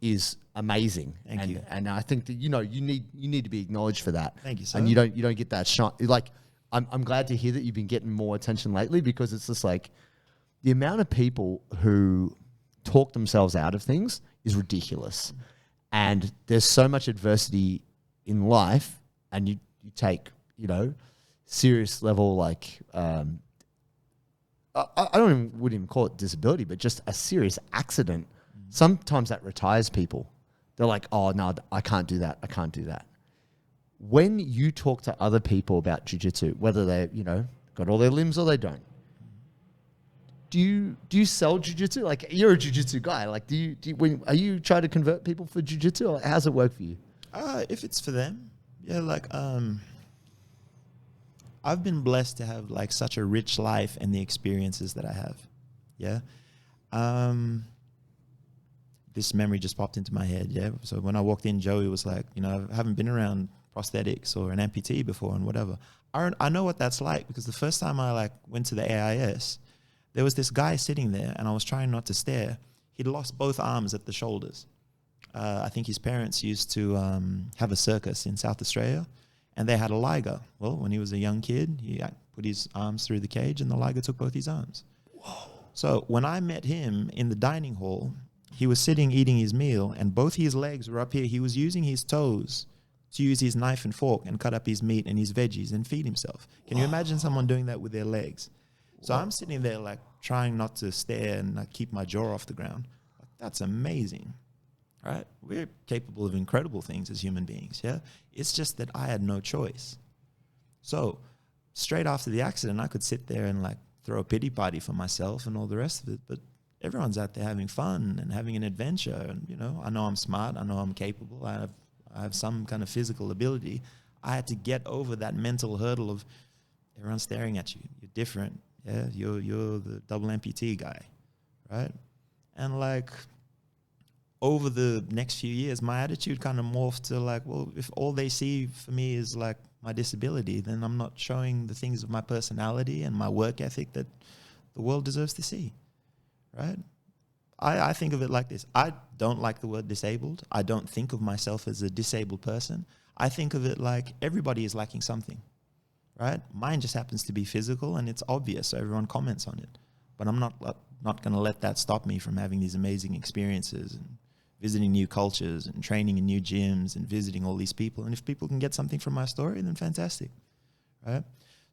is amazing. Thank you. And I think that, you know, you need to be acknowledged for that. Thank you, sir. And you don't get that shot. Like, I'm glad to hear that you've been getting more attention lately, because it's just like the amount of people who talk themselves out of things is ridiculous. And there's so much adversity in life, and you take, you know, serious level, like, I wouldn't even call it disability, but just a serious accident. Sometimes that retires people. They're like, oh, no, I can't do that. I can't do that. When you talk to other people about jiu-jitsu, whether they, you know, got all their limbs or they don't, do you sell jiu-jitsu? Like, you're a jiu-jitsu guy. Like, are you trying to convert people for jiu-jitsu, or how's it work for you? If it's for them, yeah, like, I've been blessed to have like such a rich life and the experiences that I have. Yeah. This memory just popped into my head. Yeah. So when I walked in, Joey was like, you know, I haven't been around prosthetics or an amputee before and whatever. I know what that's like, because the first time I like went to the AIS, there was this guy sitting there and I was trying not to stare. He'd lost both arms at the shoulders. I think his parents used to have a circus in South Australia, and they had a liger. Well, when he was a young kid, he put his arms through the cage and the liger took both his arms. Whoa. So when I met him in the dining hall, he was sitting eating his meal and both his legs were up here. He was using his toes to use his knife and fork and cut up his meat and his veggies and feed himself. Can you imagine someone doing that with their legs? So I'm sitting there like trying not to stare and like, keep my jaw off the ground. Like, that's amazing, right? We're capable of incredible things as human beings, yeah? It's just that I had no choice. So straight after the accident, I could sit there and like throw a pity party for myself and all the rest of it, but everyone's out there having fun and having an adventure. And, you know I'm smart. I know I'm capable. I have some kind of physical ability. I had to get over that mental hurdle of everyone's staring at you. You're different. Yeah, you're the double amputee guy, right? And like over the next few years, my attitude kind of morphed to like, well, if all they see for me is like my disability, then I'm not showing the things of my personality and my work ethic that the world deserves to see, right? I think of it like this. I don't like the word disabled. I don't think of myself as a disabled person. I think of it like everybody is lacking something, right? Mine just happens to be physical and it's obvious, so everyone comments on it. But I'm not going to let that stop me from having these amazing experiences and visiting new cultures and training in new gyms and visiting all these people. And if people can get something from my story, then fantastic, right?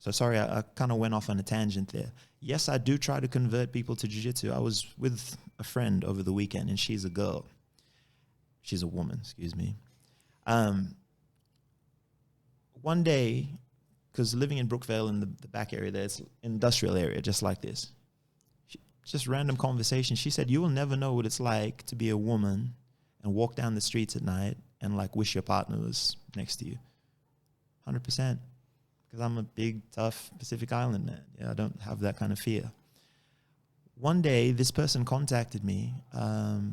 So sorry, I kind of went off on a tangent there. Yes, I do try to convert people to jiu-jitsu. I was with a friend over the weekend, and she's a girl. She's a woman, excuse me. One day, because living in Brookvale in the back area there, it's an industrial area just like this. Just random conversation. She said, you will never know what it's like to be a woman and walk down the streets at night and like wish your partner was next to you. 100%. Because I'm a big, tough Pacific Island man. Yeah, I don't have that kind of fear. One day, this person contacted me.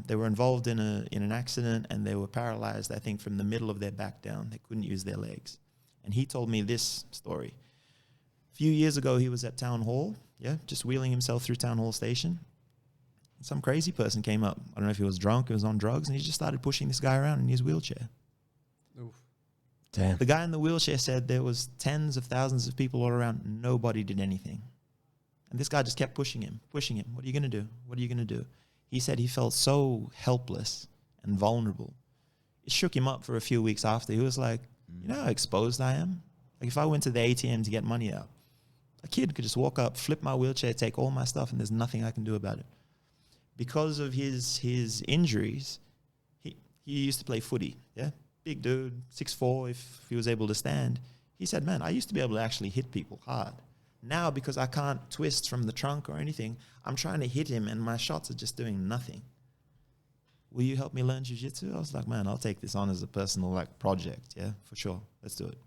They were involved in an accident and they were paralyzed, I think, from the middle of their back down. They couldn't use their legs. And he told me this story. A few years ago, he was at Town Hall, just wheeling himself through Town Hall Station. Some crazy person came up. I don't know if he was drunk, he was on drugs, and he just started pushing this guy around in his wheelchair. Oof. Damn. The guy in the wheelchair said there was tens of thousands of people all around. Nobody did anything. And this guy just kept pushing him. What are you going to do? What are you going to do? He said he felt so helpless and vulnerable. It shook him up for a few weeks after. He was like, you know how exposed I am? Like if I went to the ATM to get money out, a kid could just walk up, flip my wheelchair, take all my stuff, and there's nothing I can do about it. Because of his injuries, he used to play footy, big dude, 6'4", if he was able to stand. He said, man, I used to be able to actually hit people hard. Now, because I can't twist from the trunk or anything, I'm trying to hit him and my shots are just doing nothing. Will you help me learn jiu-jitsu? I was like, man, I'll take this on as a personal like project. Yeah, for sure. Let's do it.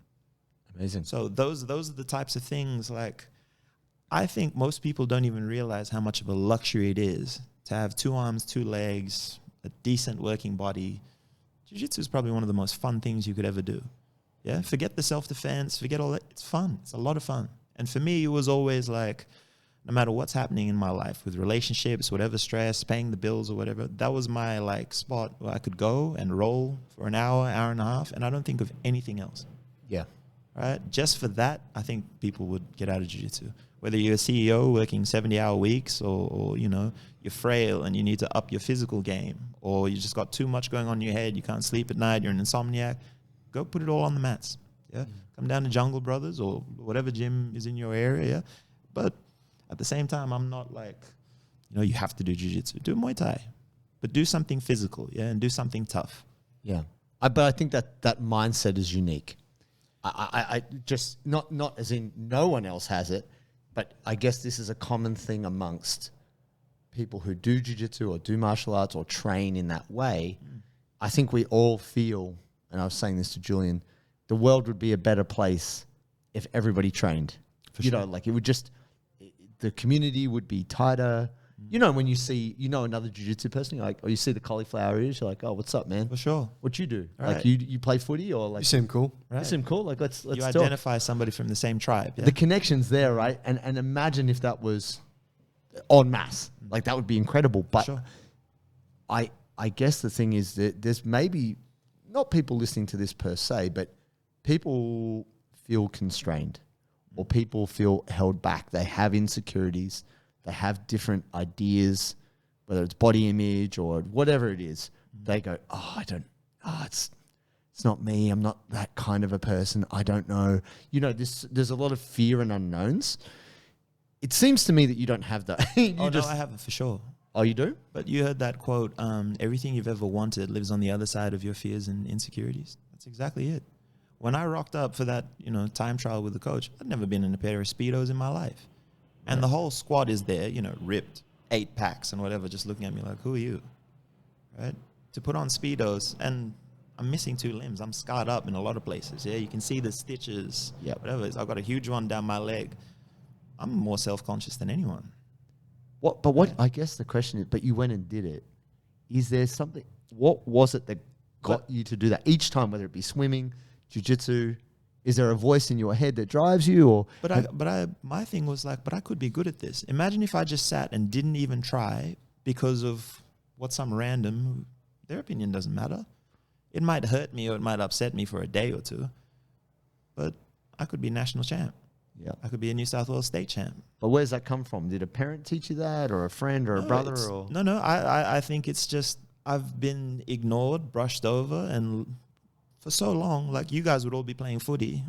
Amazing. So those are the types of things, like, I think most people don't even realize how much of a luxury it is to have 2 arms, 2 legs, a decent working body. Jiu-jitsu is probably one of the most fun things you could ever do. Yeah, forget the self-defense, forget all that. It's fun. It's a lot of fun. And for me, it was always like, no matter what's happening in my life with relationships, whatever stress, paying the bills or whatever, that was my like spot where I could go and roll for an hour, hour and a half, and I don't think of anything else. Yeah. Right? Just for that, I think people would get out of jiu-jitsu. Whether you're a CEO working 70-hour weeks or, you know, you're frail and you need to up your physical game, or you just got too much going on in your head, you can't sleep at night, you're an insomniac, go put it all on the mats. Yeah. Come down to Jungle Brothers or whatever gym is in your area. Yeah. But at the same time, I'm not like, you know, you have to do jiu-jitsu. Do Muay Thai. But do something physical, yeah, and do something tough. Yeah. But I think that mindset is unique. I just, not as in no one else has it, but I guess this is a common thing amongst people who do jiu-jitsu or do martial arts or train in that way. I think we all feel, and I was saying this to Julian, the world would be a better place if everybody trained. For you know, like it would just, the community would be tighter. You know, when you see, you know, another jiu-jitsu person, you're like, or you see the cauliflower ears, you're like, oh, what's up, man? For sure. What you do? Right. Like you play footy or like You seem cool. you seem cool. Like let's You talk. identify somebody from the same tribe. Yeah? The connection's there, right? And imagine if that was en masse. Like that would be incredible. But Sure. I guess the thing is that there's maybe not people listening to this per se, but people feel constrained or people feel held back. They have insecurities. They have different ideas, whether it's body image or whatever it is. They go, it's not me. I'm not that kind of a person. I don't know. You know, there's a lot of fear and unknowns. It seems to me that you don't have that. No, I have it for sure. Oh, you do? But you heard that quote, everything you've ever wanted lives on the other side of your fears and insecurities. That's exactly it. When I rocked up for that, you know, time trial with the coach, I'd never been in a pair of Speedos in my life. And the whole squad is there, you know, ripped, 8 packs and whatever, just looking at me like, who are you? Right? To put on Speedos, and I'm missing 2 limbs. I'm scarred up in a lot of places. Yeah, you can see the stitches, whatever. I've got a huge one down my leg. I'm more self-conscious than anyone. I guess the question is, but you went and did it. Is there something, what was it that got you to do that each time, whether it be swimming, jiu-jitsu? Is there a voice in your head that drives you? Or my thing was like, but I could be good at this. Imagine if I just sat and didn't even try because of what some random, their opinion doesn't matter. It might hurt me or it might upset me for a day or two, but I could be national champ. Yeah, I could be a New South Wales state champ. But where does that come from? Did a parent teach you that, or a friend, or a brother? Or No. I think it's just I've been ignored, brushed over, and for so long, like you guys would all be playing footy,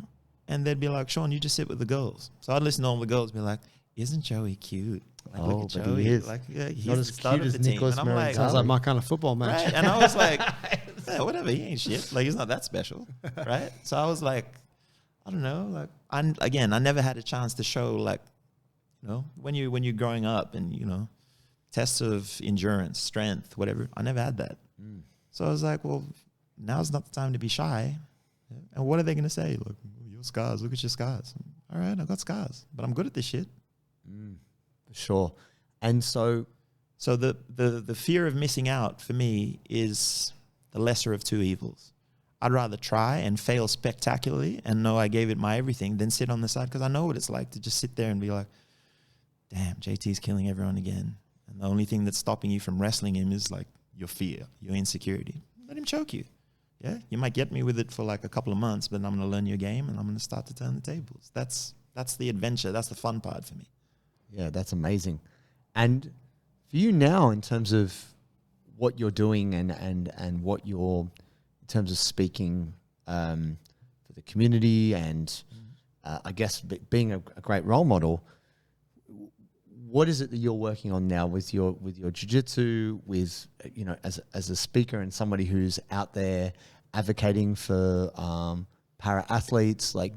and they'd be like, "Sean, you just sit with the girls." So I'd listen to all the girls, be like, "Isn't Joey cute? Like, look at but Joey. he is. Like, yeah, he's Not the as star cute of as the team." Nicholas And I'm like, Sounds like my kind of football match. right? And I was like, yeah, whatever, he ain't shit. Like, he's not that special, right? So I was like, I don't know. Like, I never had a chance to show, like, you know, when you're growing up and, you know, tests of endurance, strength, whatever. I never had that. So I was like, well, now's not the time to be shy. And what are they going to say? Look, your scars. Look at your scars. All right, I've got scars, but I'm good at this shit. for sure. And so the fear of missing out for me is the lesser of 2 evils. I'd rather try and fail spectacularly and know I gave it my everything than sit on the side, because I know what it's like to just sit there and be like, damn, JT's killing everyone again. And the only thing that's stopping you from wrestling him is like your fear, your insecurity. Let him choke you. Yeah, you might get me with it for like a couple of months, but I'm going to learn your game and I'm going to start to turn the tables. That's the adventure. That's the fun part for me. yeah, that's amazing. And for you now, in terms of what you're doing and what you're, in terms of speaking for the community and I guess being a great role model, what is it that you're working on now with your jiu-jitsu, with, you know, as a speaker and somebody who's out there advocating for para athletes. Like,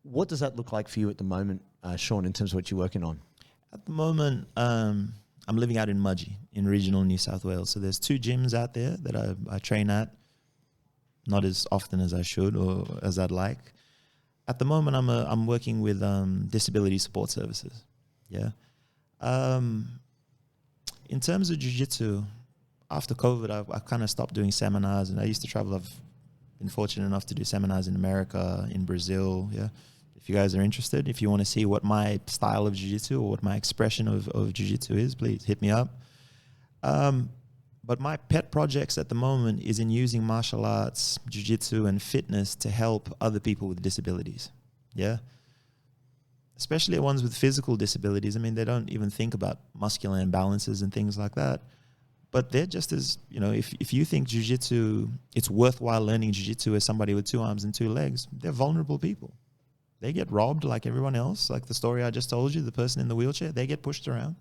what does that look like for you at the moment, Sean, in terms of what you're working on? At the moment, I'm living out in Mudgee in regional New South Wales. So there's 2 gyms out there that I train at, not as often as I should or as I'd like. At the moment, I'm working with disability support services. Yeah. In terms of jiu-jitsu, after COVID, I kind of stopped doing seminars, and I used to travel. I've been fortunate enough to do seminars in America, in Brazil. Yeah. If you guys are interested, if you want to see what my style of jiu-jitsu or what my expression of jiu-jitsu is, please hit me up. But my pet projects at the moment is in using martial arts, jiu-jitsu, and fitness to help other people with disabilities. Yeah. Especially ones with physical disabilities. I mean, they don't even think about muscular imbalances and things like that. But they're just as, if you think jiu-jitsu, it's worthwhile learning jiu-jitsu as somebody with 2 arms and 2 legs, they're vulnerable people. They get robbed like everyone else, like the story I just told you, the person in the wheelchair, they get pushed around,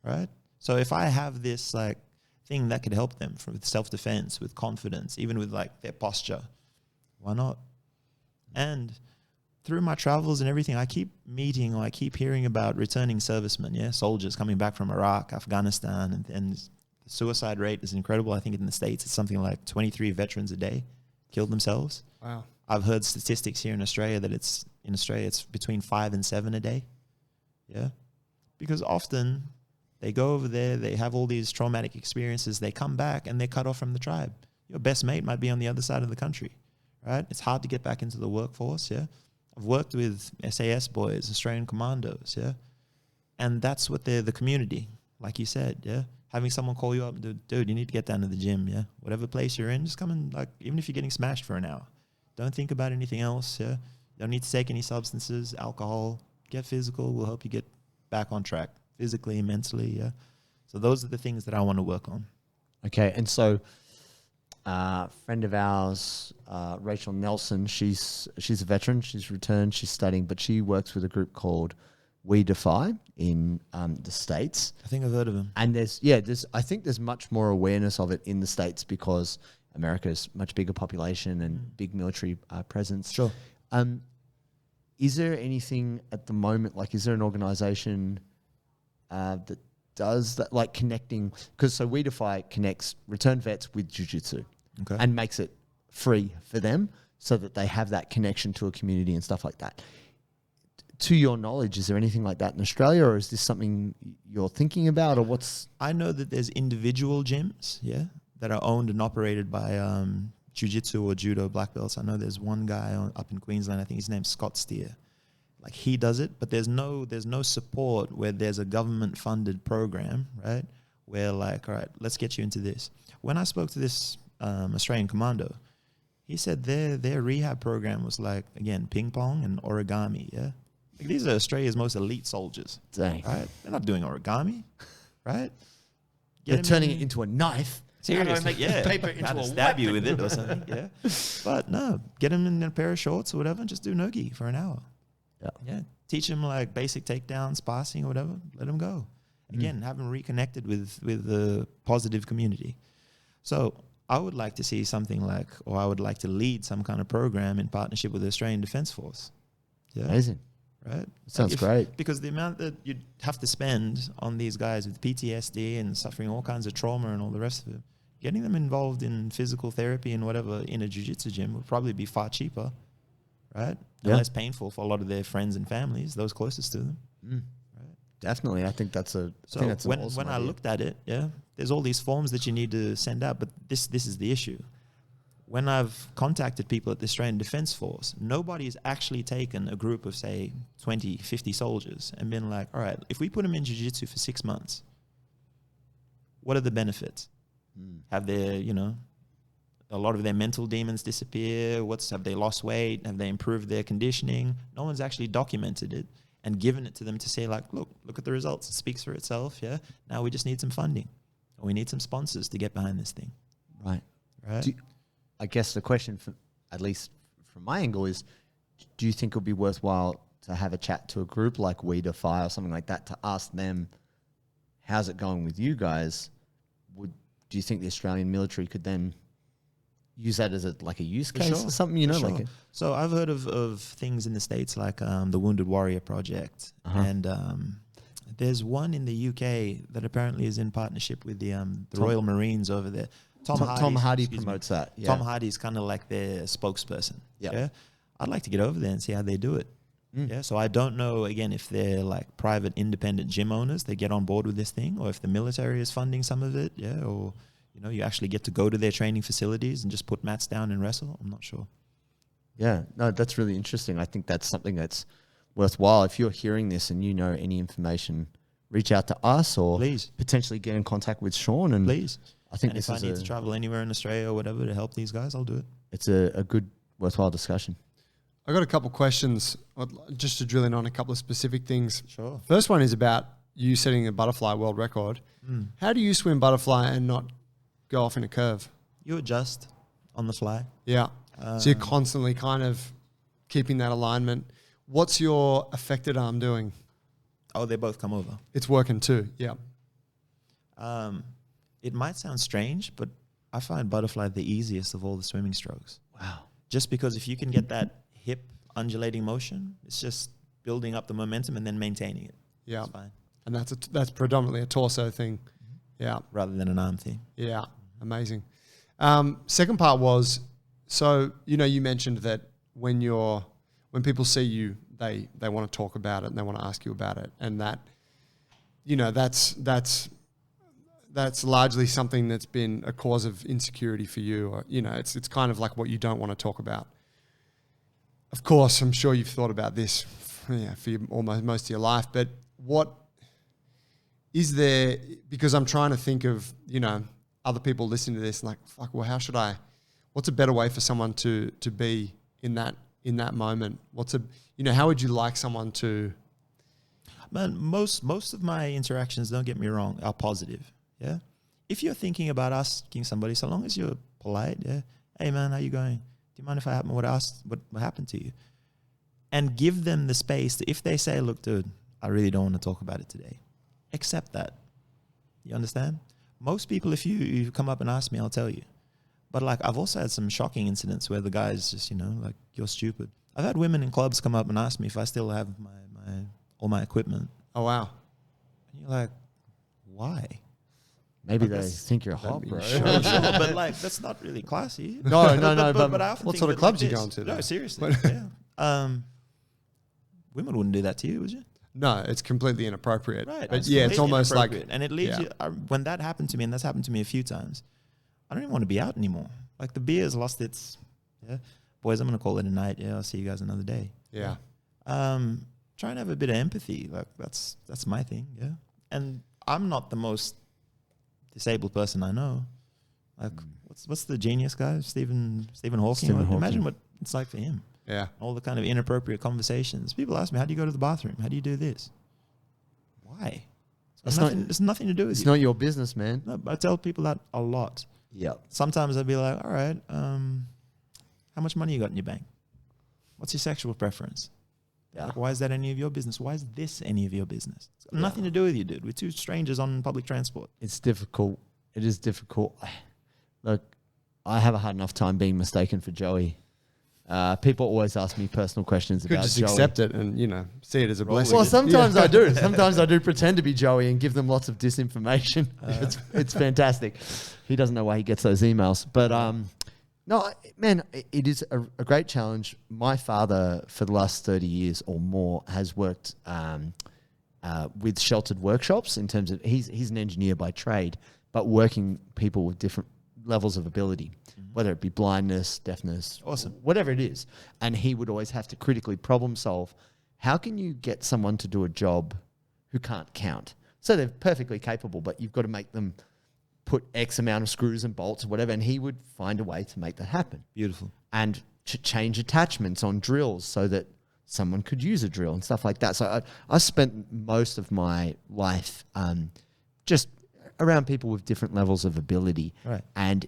right? So if I have this like thing that could help them with self-defense, with confidence, even with like their posture, why not? And through my travels and everything, I keep meeting or I keep hearing about returning servicemen, soldiers coming back from Iraq, Afghanistan, and the suicide rate is incredible. I think in the States, it's something like 23 veterans a day killed themselves. Wow. I've heard statistics here in Australia that it's between 5 and 7 a day. Yeah. Because often they go over there, they have all these traumatic experiences, they come back and they're cut off from the tribe. Your best mate might be on the other side of the country, right? It's hard to get back into the workforce, yeah? I've worked with SAS boys, Australian commandos, yeah? And that's what they're, the community, like you said, yeah? Having someone call you up and do, dude, you need to get down to the gym, yeah? Whatever place you're in, just come and, like, even if you're getting smashed for an hour, don't think about anything else, yeah? Don't need to take any substances, alcohol, get physical, will help you get back on track, physically, mentally, yeah? So those are the things that I want to work on. Okay, and so friend of ours, Rachel Nelson, she's a veteran, she's returned, she's studying, but she works with a group called We Defy in the States. I think I've heard of them. And I think there's much more awareness of it in the States because America's much bigger population and big military presence. Sure. Is there anything at the moment, like is there an organization that does that, like connecting, because so We Defy connects return vets with jiu-jitsu and makes it free for them so that they have that connection to a community and stuff like that. To your knowledge, is there anything like that in Australia, or is this something you're thinking about, or what's... I know that there's individual gyms, that are owned and operated by jiu-jitsu or judo black belts. I know there's one guy up in Queensland, I think his name's Scott Steer. Like he does it, but there's no support where there's a government-funded program, right? Where like, all right, let's get you into this. When I spoke to this Australian commando, he said their rehab program was like, again, ping pong and origami, yeah? Like these are Australia's most elite soldiers. Dang. Right? They're not doing origami, right? They're turning it into a knife. Seriously, paper into I'd a stab you weapon. with it or something, yeah. But no, get them in a pair of shorts or whatever and just do no-gi for an hour. Yeah. Teach them like basic takedowns, passing or whatever. Let them go. Again, have them reconnected with the positive community. So I would like to see something like, or I would like to lead some kind of program in partnership with the Australian Defence Force. Yeah. Amazing. Right? Sounds great. Because the amount that you'd have to spend on these guys with PTSD and suffering all kinds of trauma and all the rest of it, getting them involved in physical therapy and whatever in a jiu-jitsu gym would probably be far cheaper, right? And less painful for a lot of their friends and families, those closest to them. Right? Definitely. I think that's an when awesome I idea. looked at it, there's all these forms that you need to send out, but this is the issue. When I've contacted people at the Australian Defence Force, nobody's actually taken a group of, say, 20, 50 soldiers and been like, all right, if we put them in jiu-jitsu for 6 months, what are the benefits? Have their, a lot of their mental demons disappear? Have they lost weight? Have they improved their conditioning? No one's actually documented it and given it to them to say, like, look at the results. It speaks for itself, yeah? Now we just need some funding. Or we need some sponsors to get behind this thing. Right. Right? I guess the question, at least from my angle, is do you think it would be worthwhile to have a chat to a group like We Defy or something like that to ask them, how's it going with you guys? Do you think the Australian military could then use that as like a use For case sure, or something, you for know? sure. Like So I've heard of things in the States like the Wounded Warrior Project. And there's one in the UK that apparently is in partnership with the Royal Marines over there. Tom Hardy excuse me. promotes that. Yeah. Tom Hardy is kind of like their spokesperson. Yep. Yeah. I'd like to get over there and see how they do it. Yeah. So I don't know, again, if they're like private independent gym owners, they get on board with this thing, or if the military is funding some of it. Yeah. Or, you know, you actually get to go to their training facilities and just put mats down and wrestle. I'm not sure. Yeah. No, that's really interesting. I think that's something that's worthwhile. If you're hearing this and you know any information, reach out to us or Please. potentially get in contact with Sean. And Please. I think And this if I is need to travel anywhere in Australia or whatever to help these guys, I'll do it. it's a good, worthwhile discussion. I got a couple of questions just to drill in on a couple of specific things. Sure. First one is about you setting a butterfly world record. How do you swim butterfly and not go off in a curve? You adjust on the fly. Yeah. So you're constantly kind of keeping that alignment. What's your affected arm doing? Oh, they both come over. It's working too. Yeah. It might sound strange, but I find butterfly the easiest of all the swimming strokes. Wow. Just because if you can get that hip undulating motion, it's just building up the momentum and then maintaining it. Yeah. It's fine. And that's predominantly a torso thing. Yeah. Rather than an arm thing. Yeah. Amazing. Second part was, so, you know, you mentioned that when people see you, they want to talk about it and they want to ask you about it. And that, you know, that's largely something that's been a cause of insecurity for you, or, you know, it's kind of like what you don't want to talk about. Of course, I'm sure you've thought about this for almost most of your life, but what is there, because I'm trying to think of, you know, other people listening to this like, fuck, well, what's a better way for someone to be in that moment? How would you like someone to? Man, most of my interactions, don't get me wrong, are positive. Yeah. If you're thinking about asking somebody, so long as you're polite, yeah. Hey man, how you going? Do you mind if I happen what happened to you? And give them the space to, if they say, look, dude, I really don't want to talk about it today. Accept that. You understand? Most people, if you come up and ask me, I'll tell you. But like, I've also had some shocking incidents where the guy's just, you know, like, you're stupid. I've had women in clubs come up and ask me if I still have all my equipment. Oh, wow. And you're like, why? Maybe they think you're hot, bro. Sure, but like, that's not really classy. No. But I often what think sort of that clubs like you going to? No, though? seriously. Yeah. Women wouldn't do that to you, would you? No, it's completely inappropriate. Right. But yeah, it's almost like, and it leaves you. When that happened to me, and that's happened to me a few times, I don't even want to be out anymore. Like the beer's lost its. Yeah, boys, I'm gonna call it a night. Yeah, I'll see you guys another day. yeah. Try and have a bit of empathy. Like that's my thing. Yeah, and I'm not the most disabled person I know. Like what's the genius guy, Stephen Hawking? Imagine what it's like for him. Yeah. All the kind of inappropriate conversations. People ask me, how do you go to the bathroom? How do you do this? Why? It's nothing to do with It's you. not your business, man. No, I tell people that a lot. Yep. Sometimes I'd be like, all right, how much money you got in your bank? What's your sexual preference? Yeah. Like, why is that any of your business? Why is this any of your business? It's got nothing to do with you, dude. We're two strangers on public transport. It's difficult. It is difficult. Look, I have a hard enough time being mistaken for Joey. People always ask me personal questions Could about just Joey. accept it and, you know, see it as a blessing. Well, sometimes I do. Sometimes I do pretend to be Joey and give them lots of disinformation. It's fantastic. He doesn't know why he gets those emails. But no, man, it is a great challenge. My father, for the last 30 years or more, has worked with sheltered workshops in terms of he's an engineer by trade, but working people with different levels of ability, whether it be blindness, deafness, whatever it is. And he would always have to critically problem solve. How can you get someone to do a job who can't count? So they're perfectly capable, but you've got to make them put X amount of screws and bolts or whatever. And he would find a way to make that happen. Beautiful. And to change attachments on drills so that someone could use a drill and stuff like that. So I spent most of my life just around people with different levels of ability. Right. And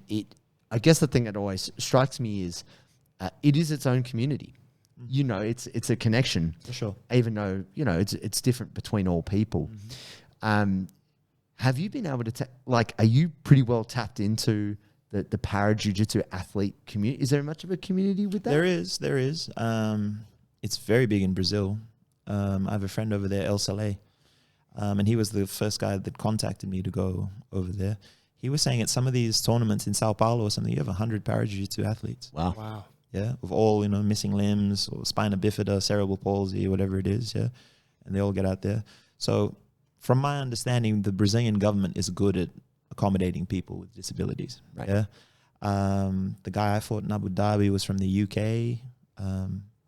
I guess the thing that always strikes me is it is its own community. You know, it's a connection. For sure. Even though, you know, it's different between all people. Have you been able to, are you pretty well tapped into the para jiu-jitsu athlete community? Is there much of a community with that? There is. It's very big in Brazil. I have a friend over there, El Saleh, and he was the first guy that contacted me to go over there. He was saying at some of these tournaments in Sao Paulo or something, you have 100 para-jiu-jitsu athletes. Wow. Wow. Yeah, of all, missing limbs or spina bifida, cerebral palsy, whatever it is, yeah. And they all get out there. So from my understanding, the Brazilian government is good at accommodating people with disabilities. Right. Yeah. The guy I fought in Abu Dhabi was from the UK.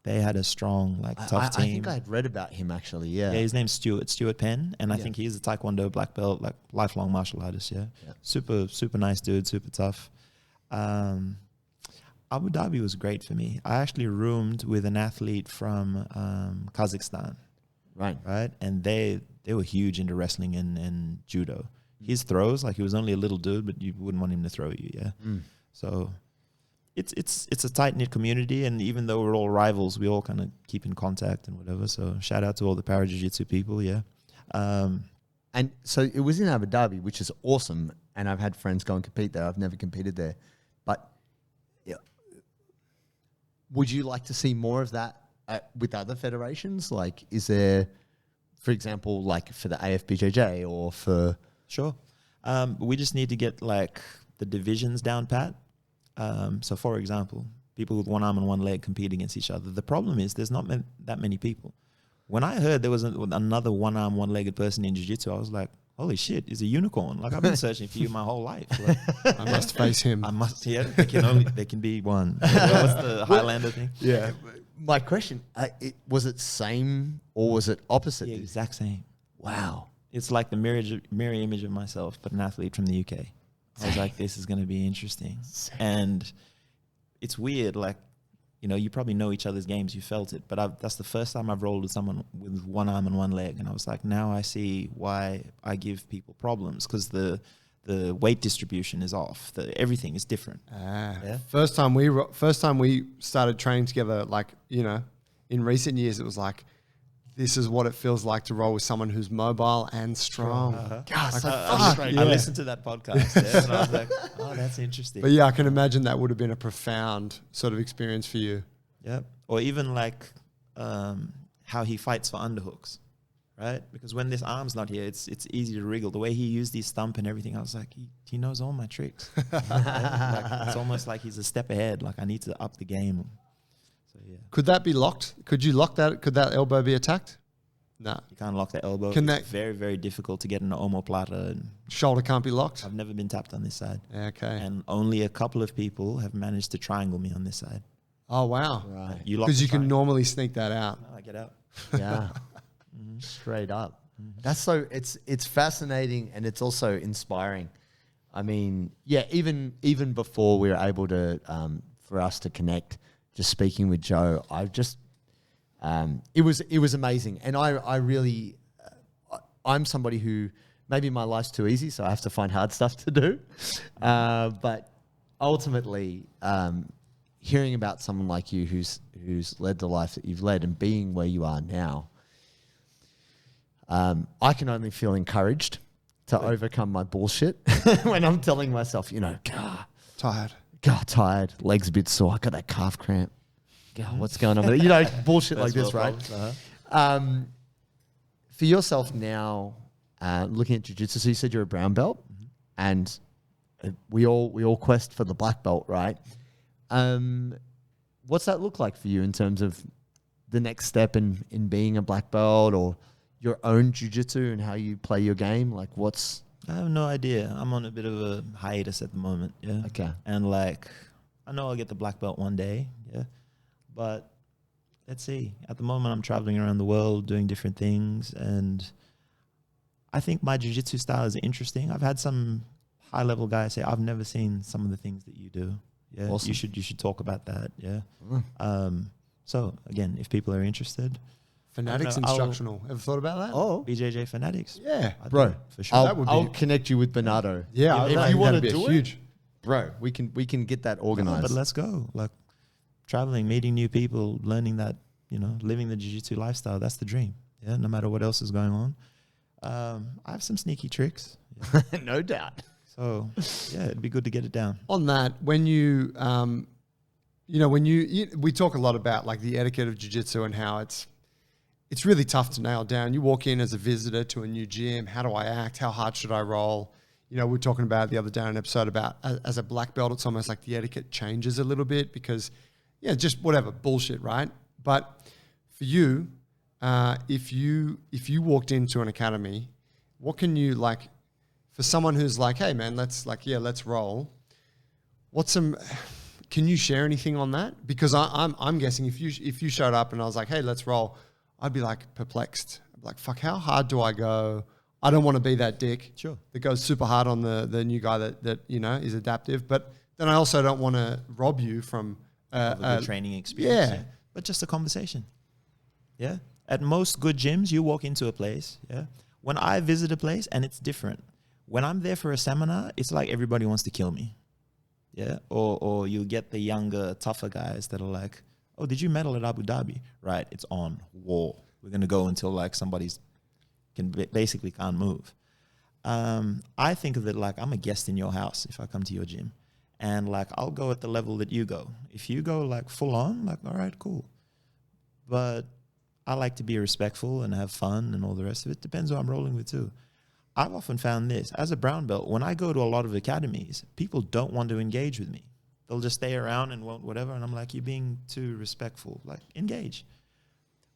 They had a strong, tough team. I think I had read about him actually. Yeah. Yeah, his name's Stuart Penn, and I think he's a Taekwondo black belt, lifelong martial artist. Yeah, super nice dude, super tough. Abu Dhabi was great for me. I actually roomed with an athlete from Kazakhstan, Right. and they were huge into wrestling and judo. His throws, he was only a little dude, but you wouldn't want him to throw you. Yeah, so. It's a tight-knit community, and even though we're all rivals, we all kind of keep in contact and whatever. So shout out to all the para-jiu-jitsu people, yeah. And so it was in Abu Dhabi, which is awesome, and I've had friends go and compete there. I've never competed there. But would you like to see more of that with other federations? Is there, for example, for the AFBJJ or for... Sure. We just need to get, the divisions down pat. So, for example, people with one arm and one leg compete against each other. The problem is there's not that many people. When I heard there was another one arm, one-legged person in jiu-jitsu, I was like, holy shit, he's a unicorn. I've been searching for you my whole life. I must face him. There can be one. What's the Highlander thing? Yeah. My question, was it same or was it opposite? The exact same. Wow. It's like the mirror image of myself, but an athlete from the UK. I was like, this is going to be interesting. And it's weird, you probably know each other's games, you felt it, but that's the first time I've rolled with someone with one arm and one leg. And I was like, now I see why I give people problems, because the weight distribution is off. Everything is different. Yeah? First time we started training together, in recent years, it was like, this is what it feels like to roll with someone who's mobile and strong. God, I listened to that podcast, and I was like, oh, that's interesting. But yeah, I can imagine that would have been a profound sort of experience for you. Yeah. Or even how he fights for underhooks, right? Because when this arm's not here, it's easy to wriggle. The way he used his stump and everything, I was like, he knows all my tricks. It's almost like he's a step ahead. I need to up the game. So yeah. Could that be locked? Could you lock that? Could that elbow be attacked? No. You can't lock the elbow. It's very, very difficult to get an omoplata. And shoulder can't be locked? I've never been tapped on this side. Okay. And only a couple of people have managed to triangle me on this side. Oh, wow. Right. Because you can normally sneak that out. No, I get out. Yeah. Straight up. That's so, it's fascinating, and it's also inspiring. I mean, yeah, even before we were able to, for us to connect, just speaking with Joe, I've just, it was amazing. And I really, I'm somebody who, maybe my life's too easy, so I have to find hard stuff to do. But ultimately, hearing about someone like you who's led the life that you've led and being where you are now, I can only feel encouraged to overcome my bullshit when I'm telling myself, tired, legs a bit sore, I got that calf cramp. God, what's going on with it? Bullshit like this, right? For yourself now, looking at jiu-jitsu, so you said you're a brown belt, and we all quest for the black belt, right? What's that look like for you in terms of the next step in being a black belt, or your own jiu-jitsu and how you play your game? I have no idea. I'm on a bit of a hiatus at the moment. Yeah. Okay. And I know I'll get the black belt one day. Yeah. But let's see. At the moment, I'm traveling around the world doing different things, and I think my jiu-jitsu style is interesting. I've had some high-level guys say, I've never seen some of the things that you do. Yeah. Awesome. You should talk about that. Yeah. So again, if people are interested, Fanatics Instructional. Ever thought about that? Oh, BJJ Fanatics. Yeah, bro, for sure. I'll connect you with Bernardo. Yeah, if you want to do huge, bro, we can get that organized. But let's go. Traveling, meeting new people, learning that, living the jiu-jitsu lifestyle. That's the dream. Yeah, no matter what else is going on. I have some sneaky tricks. No doubt. So yeah, it'd be good to get it down. On that, when you, we talk a lot about like the etiquette of jiu-jitsu and how it's really tough to nail down. You walk in as a visitor to a new gym. How do I act? How hard should I roll? You know, we were talking about the other day in an episode about as a black belt, it's almost like the etiquette changes a little bit because, yeah, just whatever, bullshit, right? But for you, if you walked into an academy, what can you like, for someone who's like, hey man, let's roll. Can you share anything on that? Because I'm guessing if you showed up and I was like, hey, let's roll, I'd be like perplexed. I'd be like, fuck, how hard do I go? I don't want to be that dick that goes super hard on the new guy that is adaptive. But then I also don't want to rob you from a good training experience. Yeah. But just a conversation. Yeah. At most good gyms, you walk into a place. Yeah. When I visit a place, and it's different. When I'm there for a seminar, it's like everybody wants to kill me. Yeah. Or you'll get the younger, tougher guys that are like, oh, did you medal at Abu Dhabi? Right. It's on war. We're going to go until like somebody's basically can't move. I think of it like I'm a guest in your house if I come to your gym. And like I'll go at the level that you go. If you go like full on, like, all right, cool. But I like to be respectful and have fun and all the rest of it. Depends who I'm rolling with too. I've often found this. As a brown belt, when I go to a lot of academies, people don't want to engage with me. They'll just stay around and whatever. And I'm like, you're being too respectful. Like, engage.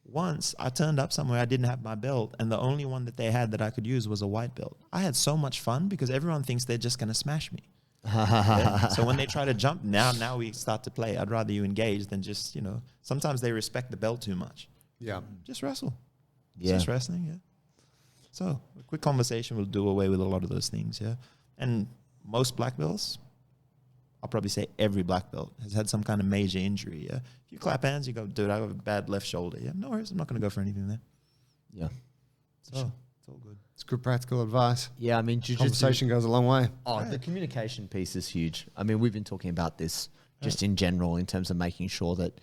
Once I turned up somewhere, I didn't have my belt, and the only one that they had that I could use was a white belt. I had so much fun because everyone thinks they're just going to smash me. Yeah? So when they try to jump, now we start to play. I'd rather you engage than just, sometimes they respect the belt too much. Yeah. Just wrestle. Yeah. Just wrestling, yeah. So a quick conversation will do away with a lot of those things, yeah. And most black belts, I'll probably say every black belt has had some kind of major injury, yeah. If you clap hands, you go, dude, I have a bad left shoulder. Yeah, no worries, I'm not going to go for anything there. Yeah. So it's all good. It's good practical advice. Yeah, I mean, jiu-jitsu, conversation goes a long way. Oh, right. The communication piece is huge. I mean, we've been talking about this just in general in terms of making sure that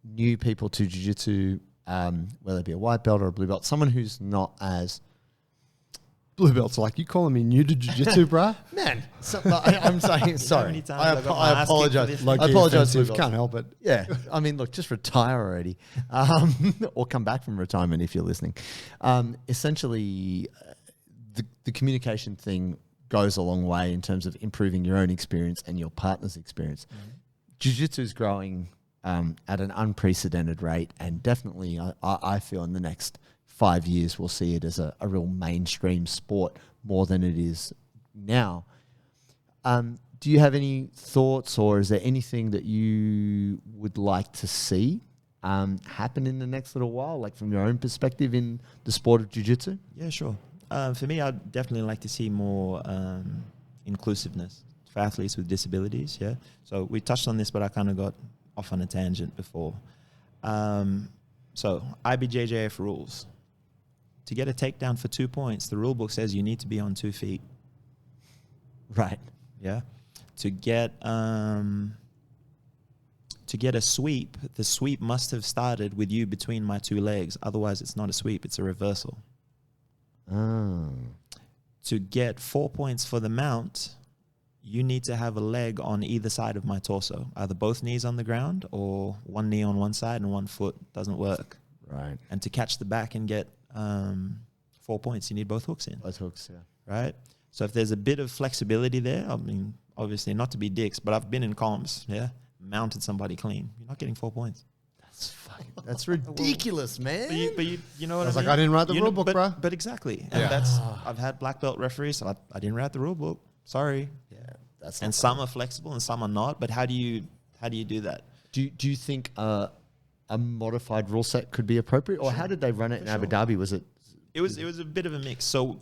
new people to jiu-jitsu, whether it be a white belt or a blue belt, someone who's not as... Blue belts are like, you calling me new to jiu-jitsu, bruh? Man, I'm saying, sorry. I apologize. I apologize. Can't help it. Yeah. I mean, look, just retire already. Or come back from retirement if you're listening. Essentially, the communication thing goes a long way in terms of improving your own experience and your partner's experience. Mm-hmm. Jiu-jitsu is growing at an unprecedented rate, and definitely I feel in the next 5 years we'll see it as a real mainstream sport more than it is now. Do you have any thoughts, or is there anything that you would like to see happen in the next little while, like from your own perspective in the sport of jiu-jitsu? Yeah, sure. For me, I'd definitely like to see more inclusiveness for athletes with disabilities, yeah? So we touched on this, but I kind of got off on a tangent before. So IBJJF rules. To get a takedown for 2 points, the rule book says you need to be on 2 feet. Right. Yeah. To get a sweep, the sweep must have started with you between my 2 legs. Otherwise, it's not a sweep. It's a reversal. Oh. To get 4 points for the mount, you need to have a leg on either side of my torso. Either both knees on the ground or one knee on one side and one foot. Doesn't work. Right. And to catch the back and get 4 points, you need both hooks in. Both hooks, yeah. Right? So if there's a bit of flexibility there, I mean, obviously not to be dicks, but I've been in comps, yeah, mounted somebody clean. You're not getting 4 points. That's ridiculous, man. But you know what I mean? Like, I didn't write the rule book, bro. But exactly. And I've had black belt referees, so I didn't write the rule book. Sorry. Yeah. That's and some are flexible and some are not, but how do you do that? Do you think a modified rule set could be appropriate, or how did they run it in Abu Dhabi? Was it? It was a bit of a mix. So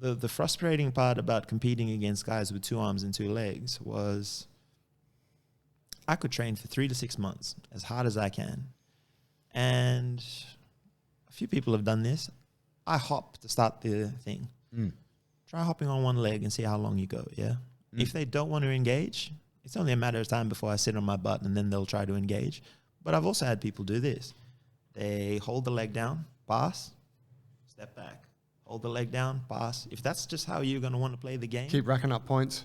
the frustrating part about competing against guys with 2 arms and 2 legs was I could train for 3 to 6 months as hard as I can, and a few people have done this. I hop to start the thing. Try hopping on one leg and see how long you go. Yeah. If they don't want to engage, it's only a matter of time before I sit on my butt and then they'll try to engage. But I've also had people do this. They hold the leg down, pass, step back, hold the leg down, pass. If that's just how you're going to want to play the game, Keep racking up points.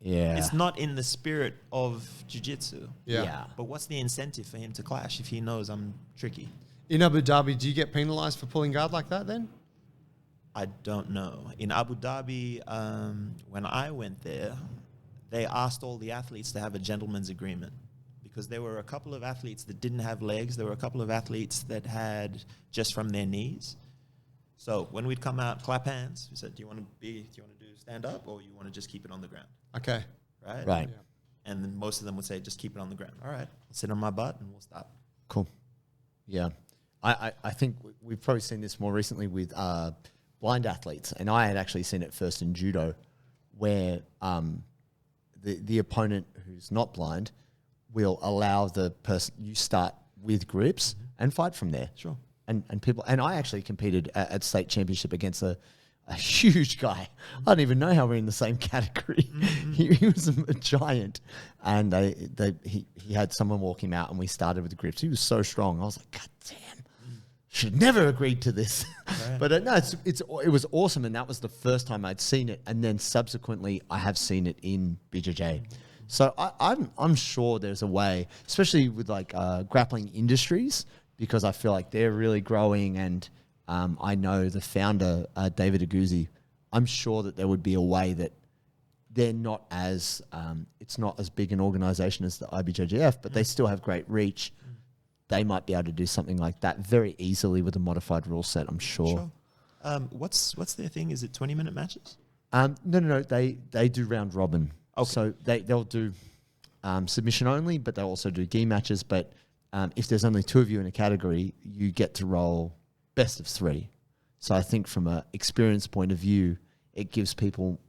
Yeah. it's not in the spirit of jiu-jitsu. Yeah. But what's the incentive for him to clash if he knows I'm tricky? In Abu Dhabi, do you get penalized for pulling guard like that then? I don't know. In Abu Dhabi, when I went there, they asked all the athletes to have a gentleman's agreement because there were a couple of athletes that didn't have legs. There were a couple of athletes that had just from their knees. So when we'd come out, clap hands. We said, do you want to do stand up or you want to just keep it on the ground? Okay. Right? Right. Yeah. And then most of them would say, just keep it on the ground. All right, I'll sit on my butt and we'll stop. Cool. Yeah. I think we've probably seen this more recently with blind athletes. And I had actually seen it first in judo where the opponent who's not blind will allow the person, you start with grips and fight from there. Sure. And people, and I actually competed at state championship against a huge guy. I don't even know how we're in the same category. He was a giant, and he had someone walk him out, and we started with the grips. He was so strong. I was like, God damn, should never agreed to this. Right. But no, it was awesome, and that was the first time I'd seen it, and then subsequently I have seen it in BJJ. So I'm sure there's a way, especially with like grappling industries, because I feel like they're really growing, and I know the founder, David Aguzzi. I'm sure that there would be a way that they're not as it's not as big an organization as the IBJJF, but they still have great reach. They might be able to do something like that very easily with a modified rule set, I'm sure. What's their thing? Is it 20-minute matches? No. They do round robin. Okay. So they'll do submission only, but they'll also do gi matches. But if there's only two of you in a category, you get to roll best of three. So I think from an experience point of view, it gives people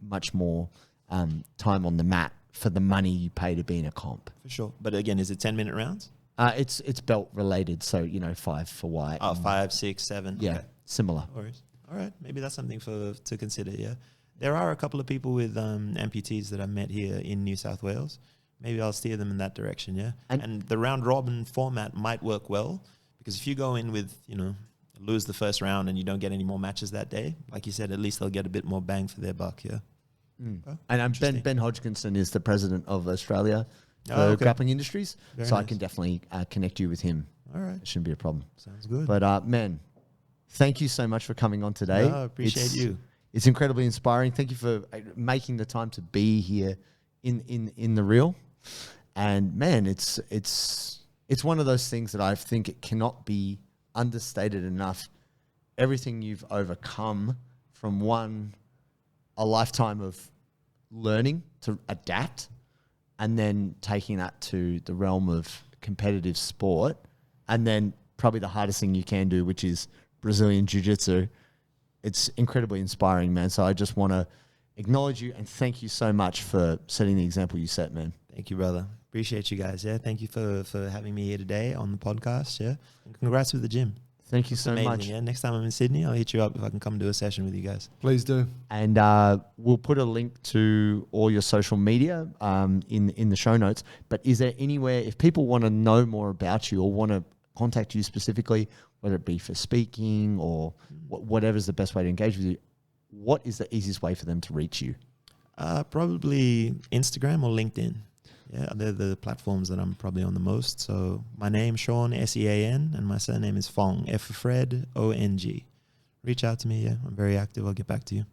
much more time on the mat for the money you pay to be in a comp. For sure. But again, is it 10-minute rounds? It's belt related, so 5 for white. Oh, 5, 6, 7. Yeah, Okay. similar. No worries. All right, maybe that's something to consider. Yeah, there are a couple of people with amputees that I met here in New South Wales. Maybe I'll steer them in that direction. Yeah, and the round robin format might work well because if you go in with lose the first round and you don't get any more matches that day, like you said, at least they'll get a bit more bang for their buck. Yeah. Oh, and Ben Hodgkinson is the president of Australia for grappling industries, Very so nice. I can definitely connect you with him. All right, It shouldn't be a problem. sounds good. But man, thank you so much for coming on today. No, I appreciate you. It's incredibly inspiring. Thank you for making the time to be here in the real. And man, it's one of those things that I think it cannot be understated enough. Everything you've overcome from a lifetime of learning to adapt, and then taking that to the realm of competitive sport, and then probably the hardest thing you can do, which is Brazilian Jiu-Jitsu. It's incredibly inspiring, man. So I just want to acknowledge you and thank you so much for setting the example you set, man. Thank you, brother. Appreciate you guys. Yeah, thank you for having me here today on the podcast. Yeah, and congrats with the gym. Thank you so Amazing, much. Yeah, next time I'm in Sydney, I'll hit you up if I can come do a session with you guys. Please do. And we'll put a link to all your social media in the show notes. But is there anywhere, if people want to know more about you or want to contact you specifically, whether it be for speaking or whatever's the best way to engage with you, what is the easiest way for them to reach you? Probably Instagram or LinkedIn. Yeah, they're the platforms that I'm probably on the most. So my name, Sean, Sean, and my surname is Fong, F for Fred, O-N-G. Reach out to me. Yeah, I'm very active. I'll get back to you.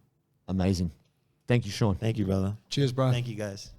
Amazing. Thank you, Sean. Thank you, brother. Cheers, bro. Thank you, guys.